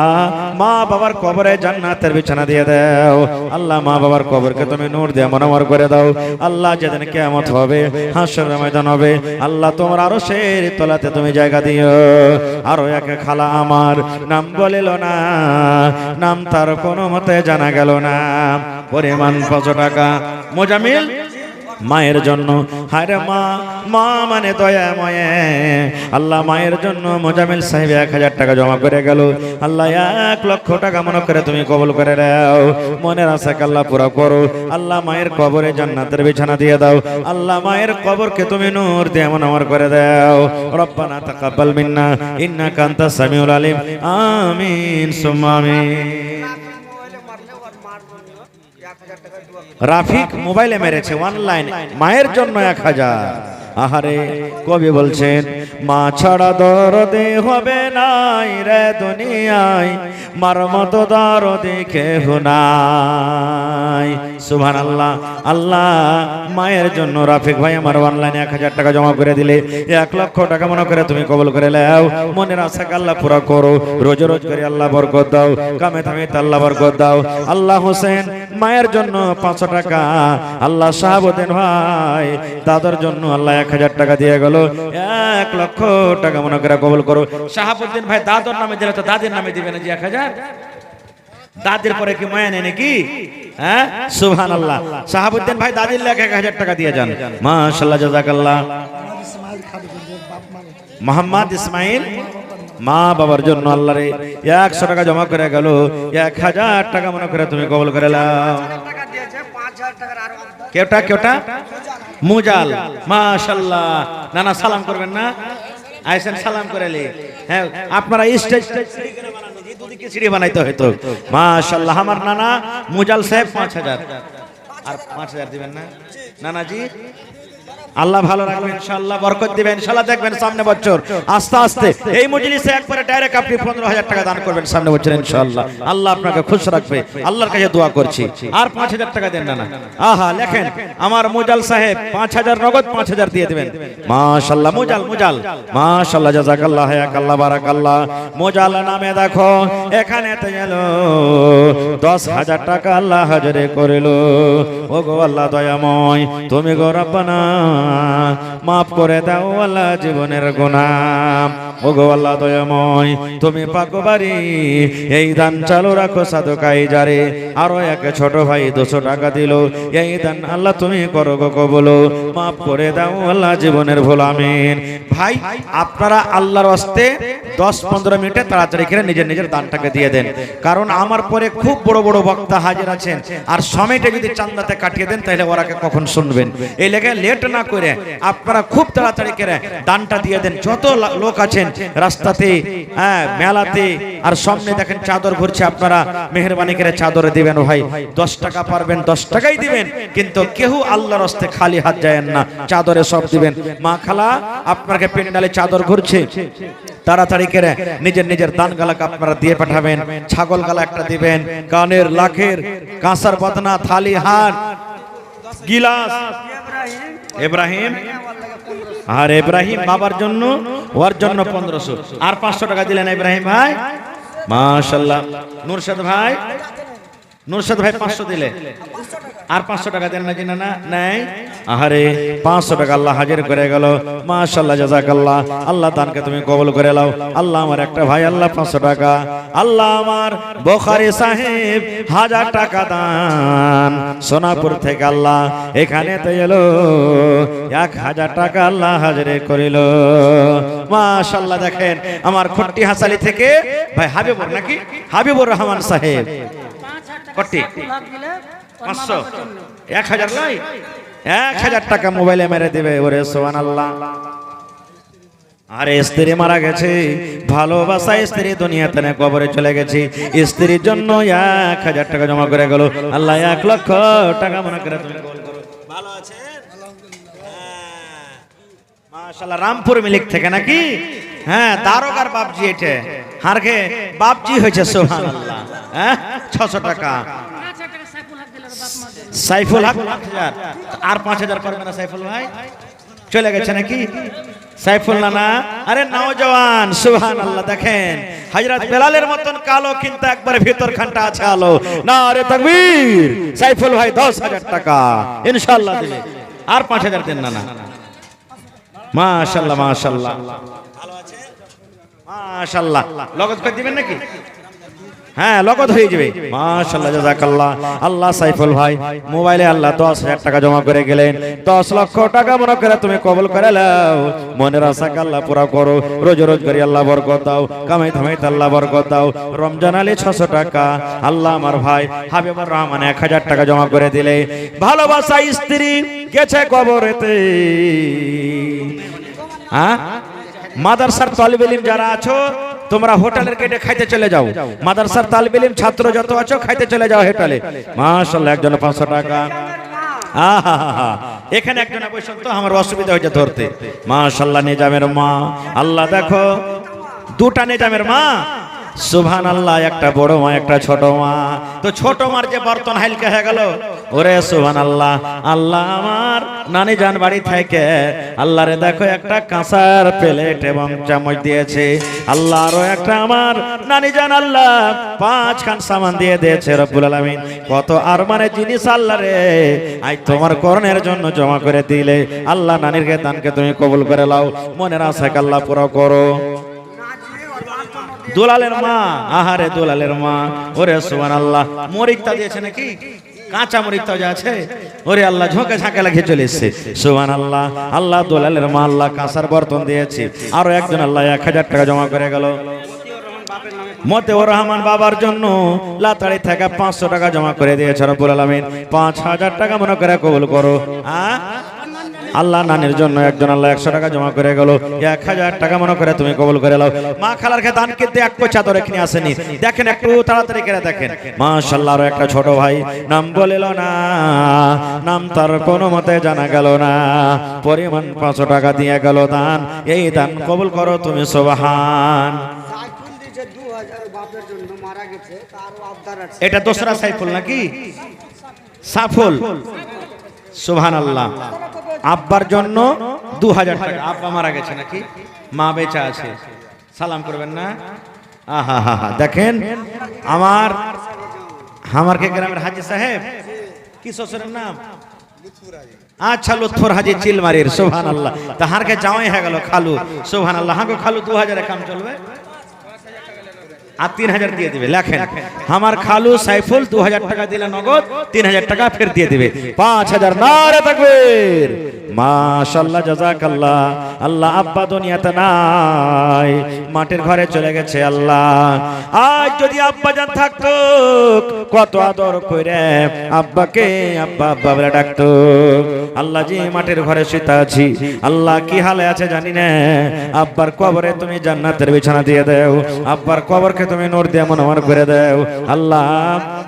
মা বাবার কবরে জান্নাতের বিছানা দিয়ে দাও। আল্লাহ মা বাবার কবরকে তুমি নূর দিয়ে মনোমর করে দাও। আল্লাহ যেদিন কিয়ামত হবে, হাসরের ময়দান হবে, আল্লাহ তোমার আরশের তলাতে তুমি জায়গা দিও। আরো এক খালা আমার নাম বলিল না, নাম তার কোনো মতে জানা গেল না, পরিমাণ 500 টাকা মোজামিল মায়ের জন্য। হায়রে মা, মা মানে দয়াময়, আল্লাহ মায়ের জন্য মোজামিল সাহেব 1,000 টাকা জমা করে গেল। আল্লাহ 1 লক্ষ টাকা মনে করে তুমি কবুল করে নাও, মনের আশাকে আল্লাহ পুরো করো। আল্লাহ মায়ের কবরে জান্নাতের বিছানা দিয়ে দাও। আল্লাহ মায়ের কবরকে তুমি নূর দিয়ে মনোমর করে দাও। রব্বানা তাকাব্বাল মিন্না ইন্নাকা আনতাস সামিউল আলিম। আমিন সুম্মা আমিন। রাফিক মোবাইলে মেরেছে অনলাইন, মায়ের জন্য 1,000। আহারে কবি বলছেন, মা ছাড়া দরদে হবে নাই রে দুনিয়ায়, মার মতো দরদে কেহ নাই। সুবহানাল্লাহ। আল্লাহ মায়ের জন্য রাফিক ভাই আমার অনলাইনে 1,000 টাকা জমা করে দিলে, 1 লক্ষ টাকা মনে করে তুমি কবুল করে নাও, মনের আশাকে আল্লাহ পুরো করো, রোজ রোজ করে আল্লাহ বরকত দাও, কামে থামে আল্লাহ বরকত দাও। আল্লাহ হোসেন মায়ের জন্য 500 টাকা, আল্লাহ শাহাবুদ্দিন ভাই দাদার জন্য আল্লাহ 1,000 টাকা দিয়ে গেল, 1 লক্ষ টাকা মনে করে কবুল করো। শাহাবুদ্দিন ভাই দাদার নামে দিলে তো দাদির নামে দিবে না জি 1,000? দাদির পরে কি মায়া নেই নাকি? হ্যাঁ সুবহানাল্লাহ। শাহাবুদ্দিন ভাই দাদির লেখা 1,000 টাকা দিয়ে যান। মাশাআল্লাহ জাযাকাল্লাহ। মোহাম্মদ ইসমাইল মা বাবার জন্য আল্লাহ রে 100 টাকা জমা করে গেল, 1,000 টাকা মনে করে তুমি কবুল করে নাও। কেউটা মুজাল। মাশাআল্লাহ। নানা সালাম করবেন না? আইসেন সালাম করে লি। হ্যাঁ আপনারা স্টেজ ওদিকে সিঁড়ি বানাইতে হইতো। মাশাআল্লাহ, আমার নানা মুজাল সাহেব 5000, আর 5000 দিবেন না নানাজি? আল্লাহ ভালো রাখবেন ইনশাআল্লাহ, বরকত দিবেন ইনশাআল্লাহ। দেখবেন সামনে বছর আস্তে আস্তে এই মজলিসে একবারে ডাইরেক্ট আপনি 15000 টাকা দান করবেন সামনে বছর ইনশাআল্লাহ। আল্লাহ আপনাকে খুশ রাখবে, আল্লাহর কাছে দোয়া করছি। আর 5000 টাকা দেন না। আহা, লেখেন আমার মুজাল সাহেব 5000 নগদ 5000 দিয়ে দিবেন। মাশাআল্লাহ, মুজাল মাশাআল্লাহ, জাযাকাল্লাহ, হায়াকাল্লাহ, বারাকাল্লাহ। মুজাল নামে দেখো এখানে তো এলো 10000 টাকা আল্লাহ হাজিরে করিল। ও গো আল্লাহ দয়াময়, তুমি গো রব্বানা মাফ করে দাও আল্লাহ জীবনের গুনাহ। ও গো আল্লাহ দয়াময়, তুমি পাকবাড়ি এই দান চালু রাখো সাদকাই জারে। আরো এক ছোট ভাই 200 টাকা দিল, এই দান আল্লাহ তুমি করো গো কবুল, মাফ করে দাও আল্লাহ জীবনের ভুল। আমিন। ভাই আপনারা আল্লাহর ওয়াস্তে 10-15 মিনিটে তাড়াতাড়ি করে নিজের নিজের দানটাকে দিয়ে দেন, কারণ আমার পরে খুব বড় বড় বক্তা হাজির আছেন, আর সময়টা যদি চান্দাতে কাটিয়ে দেন তাহলে ওরাকে কখন শুনবেন। এই লেগে লেট না করে আপনারা খুব তাড়াতাড়ি করে দানটা দিয়ে দেন। যত লোক আছেন রাস্তাতে, হ্যাঁ মেলাতে, আর সামনে দেখেন চাদর ঘুরছে, আপনারা মেহেরবানি করে চাদর দিবেন। ভাই 10 টাকা পারবেন 10 টাকাই দিবেন, কিন্তু কেউ আল্লাহর রাস্তে খালি হাত যায়েন না, চাদরে সব দিবেন। মা খালা আপনাকে পেন্ডালে চাদর ঘুরছে, তাড়াতাড়ি করে নিজের নিজের দান গালাকে আপনারা দিয়ে পাঠাবেন। ছাগল গালা একটা দিবেন, কানের লাখের, কাঁসার বদনা, থালি, হার, গিলাস। ইব্রাহিম, আর ইব্রাহিম বাবার জন্য, ওর জন্য 1500, আর 500 টাকা দিলেন ইব্রাহিম ভাই। মাশাআল্লাহ। নুরশাদ ভাই 500 দিলে, আর 500 টাকা দেন না জিনা না নাই? আহারে 500 টাকা আল্লাহ হাজির করে গেল। মাশাআল্লাহ, জাযাকাল্লাহ। আল্লাহ দানকে তুমি কবুল করে নাও। আল্লাহ আমার একটা ভাই আল্লাহ 500 টাকা, আল্লাহ আমার বুখারী সাহেব 1000 টাকা দান সোনাপুর থেকে আল্লাহ এখানে তো এলো 1000 টাকা আল্লাহ হাজির করিল। মাশাআল্লাহ। দেখেন আমার খট্টি হাসালি থেকে ভাই হাবিবুর, নাকি হাবিবুর রহমান সাহেব, কট্টি 500, 1000 নয় 1000 টাকা মোবাইলে মেরে দিবে। ওরে সুবহানাল্লাহ। আরে স্ত্রী মারা গেছে, ভালোবাসা স্ত্রী দুনিয়াতে না কবরে চলে গেছে, স্ত্রীর জন্য 1000 টাকা জমা করে গেল। আল্লাহ 1 লক্ষ টাকা মনে করে তুমি কবুল করো। ভালো আছেন? মাশাআল্লাহ। রামপুর মিলিক থেকে নাকি? হ্যাঁ, দারোগার বাপজি, এটা হারকে বাপজি হয়েছে। সুবহানাল্লাহ। হ্যাঁ 600 টাকা সাইফুল হক 5000, আর 5000 করবে না সাইফুল ভাই? চলে গেছে নাকি সাইফুল নানা? আরে নওজওয়ান, সুবহানাল্লাহ। দেখেন হযরত বেলালের মতন কালো, কিন্তু একবারে ভিতর খানটা আছে আলো। নারে তাকবীর। সাইফুল ভাই 10000 টাকা ইনশাআল্লাহ দিলে, আর 5000 দেন নানা। মাশাআল্লাহ মাশাআল্লাহ। ভালো আছে? মাশাআল্লাহ। লগত করে দিবেন নাকি? হ্যাঁ, লগত হয়ে যাবে। মাশাআল্লাহ, জাযাকাল্লাহ। আল্লাহ সাইফুল ভাই মোবাইলে আল্লাহ 10000 টাকা জমা করে গেলেন। 10 লক্ষ টাকা মনে করে তুমি কবুল করে নাও। মনের আশাকে আল্লাহ পুরা করো। রোজগারি আল্লাহ বরকত দাও, কামাই ধামাইতে আল্লাহ বরকত দাও। রমজান আলী 600 টাকা, আল্লাহ আমার ভাই হাবিবুর রহমান 1000 টাকা জমা করে দিলে। ভালোবাসা স্ত্রী গেছে কবরেতে। হ্যাঁ, মাদ্রাসার তালিবে ইলম যারা আছো তোমরা হোটেলের গেটে খাইতে চলে যাও। মাদ্রাসার তালিবে ইলম ছাত্র যত আছো খাইতে চলে যাও হোটেলে। মাশাআল্লাহ। একজন 500 টাকা। আহা, এখানে একজন বসে তো আমার অসুবিধা হয়েছে ধরতে। মাশাআল্লাহ। নিজামের মা, আল্লাহ দেখো দুটা নিজামের মা, সুবহানাল্লাহ। একটা বড় মা, একটা ছোট মা। তো ছোট মার যে বর্তন হাইলকে হয়ে গেল, ওরে সুবহানাল্লাহ। আল্লাহ আমার নানি জান বাড়ি থেকে আল্লাহ রে দেখো একটা কাঁসার প্লেট এবং চামচ দিয়েছে। আল্লাহ আরো একটা আমার নানি জান আল্লাহ 5 খান সামান দিয়ে দিয়েছে। রব্বুল আলামিন কত আর মানে জিনিস আল্লাহ রে আই তোমার করণের জন্য জমা করে দিলে। আল্লাহ নানির দানকে তুমি কবুল করে নাও, মনের আশাকে আল্লাহ পুরো করো। দুলালের মা, আহারে দুলালের মা, ওরে সুবহানাল্লাহ। মরিচটা দিয়েছে নাকি? কাঁচা মরিচটা যে আছে, ওরে আল্লাহ ঝোঁকে ঝাঁকে লাগিয়ে চলে এসেছে। সুবহানাল্লাহ। আল্লাহ দুলালের মা আল্লাহ কাঁসার বর্তন দিয়েছে। আরো একজন আল্লাহ 1000 টাকা জমা করে গেল। মতিউর রহমান বাবার জন্য লাতাড়ি থেকে 500 টাকা জমা করে দিয়েছে রব্বুল আলামিন। 5000 টাকা মনে করে কবুল করো। আল্লাহ নানির জন্য একজন আল্লাহ 100 টাকা জমা করে গেল, 1000 টাকা মনে করে তুমি কবুল করে নাও। মা খালার কে দান করতে এক পয়সা তো রেখে আসেনি, দেখেন একটু তাড়াতাড়ি করে দেখেন। মাশাআল্লাহ, আর একটা ছোট ভাই নাম বলিল না, নাম তার কোনো মতে জানা গেল না, পরিমাণ 500 টাকা দিয়ে গেল দান। এই দান কবুল করো তুমি, সুবহান। এটা দোসরা সাইফুল নাকি? সাফুল, সুবহানাল্লাহ। আব্বার জন্য 2000 টাকা। আব্বা মারা গেছে নাকি? মা বেঁচে আছে, সালাম করবেন না? আহা হা হা, দেখেন আমার কে গ্রামের হাজী সাহেব, কি শ্বশুরের নাম? আচ্ছা, লুৎফর হাজী চিলমারির, সুবহানাল্লাহ। তাহার কে জামাই হয়ে গেল খালু, সুবহানাল্লাহ। হাগো খালু 2000 এ কাম চলবে, আর 3000 দিয়ে দিবে। লেখেন, আমার খালু সাইফুল 2000 টাকা দিলে নগদ, 3000 টাকা ফের দিয়ে দিবে, 5000। নারে তাকবীর, মাশাআল্লাহ, জাযাকাল্লাহ। আল্লাহ আব্বা দুনিয়াতে নাই, মাটির ঘরে চলে গেছে। আল্লাহ আজ যদি আব্বা জান থাকতো, কত আদর কইরে আব্বাকে আব্বা আব্বা বলে ডাকতো। আল্লাহ জি মাটির ঘরে শুতে আছি, আল্লাহ কি হালে আছে জানি না। আব্বার কবরে তুমি জান্নাতের বিছানা দিয়ে দাও, আব্বার কবরকে তুমি নূর দিয়ে মনোহর করে দাও। আল্লাহ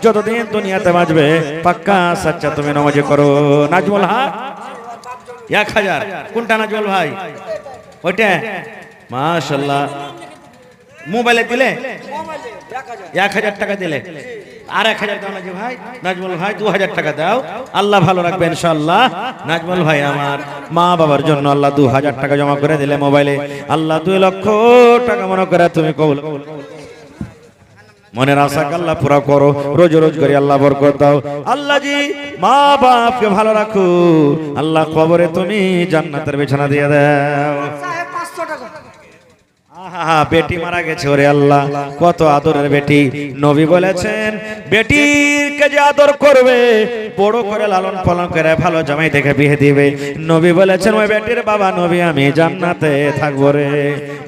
যতদিন দুনিয়াতে বাঁচবে পাক্কা সাচ্চা তুমি নামাজি করো। নাজমুল হক 1000। কোনটা নাজমুল ভাই? ওইটা, মাশাআল্লাহ। মোবাইলে দিলে 1000 টাকা দিলে, আর 1000 দাও নাজি ভাই। নাজমুল ভাই 2000 টাকা দাও, আল্লাহ ভালো রাখবে ইনশাআল্লাহ। নাজমুল ভাই আমার মা বাবার জন্য আল্লাহ 2000 টাকা জমা করে দিলে মোবাইলে। আল্লাহ 2 লক্ষ টাকা মনে করে তুমি কবুল। মনের আশা আল্লাহ পুরা করো, রোজ রোজ করে আল্লাহ বরকত দাও। আল্লাহ জি মা বাপকে ভালো রাখো, আল্লাহ কবরে তুমি জান্নাতের বিছানা দিয়ে দাও। আহা, বেটি মারা গেছে, ওরে আল্লাহ কত আদরের বেটি। নবী বলেছেন বেটিকে যে আদর করবে, বড় করে লালন পালন করে ভালো জামাই দেখে বিয়ে দিবে, নবী বলেছেন ওই বেটির বাবা নবী আমি জান্নাতে থাকবো রে।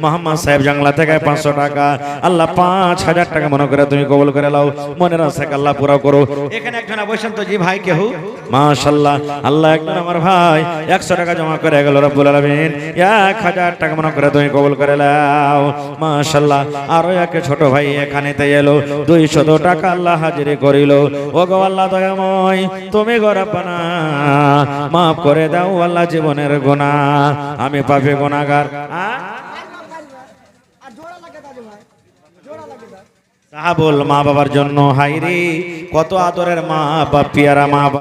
মোহাম্মদ সাহেব জাংলা থেকে 500 টাকা, আল্লাহ 5000 টাকা মনে করে তুমি কবুল করে নাও। মনের আশা আল্লাহ পুরো করো। এখানে একজন বসেন তো জি ভাই, কেউ? মাশাআল্লাহ, আল্লাহ একজন আমার ভাই 100 টাকা জমা করে গেল, রব্বুল আলামিন 1000 টাকা মনে করে তুমি কবুল করে নাও। মাশাআল্লাহ, আরো এক ছোট ভাই এখানেতে এলো, 200 টাকা আল্লাহ হাজিরি করিল। ও গো আল্লাহ দয়াময়, তুমি গো রব্বানা মাফ করে দাও আল্লাহ জীবনের গুনাহ, আমি পাপী গুনাহগার। সাহাবুল মা বাবার জন্য হাইরে কত আদরের মা বাপ, পিয়ারা মা বাপ।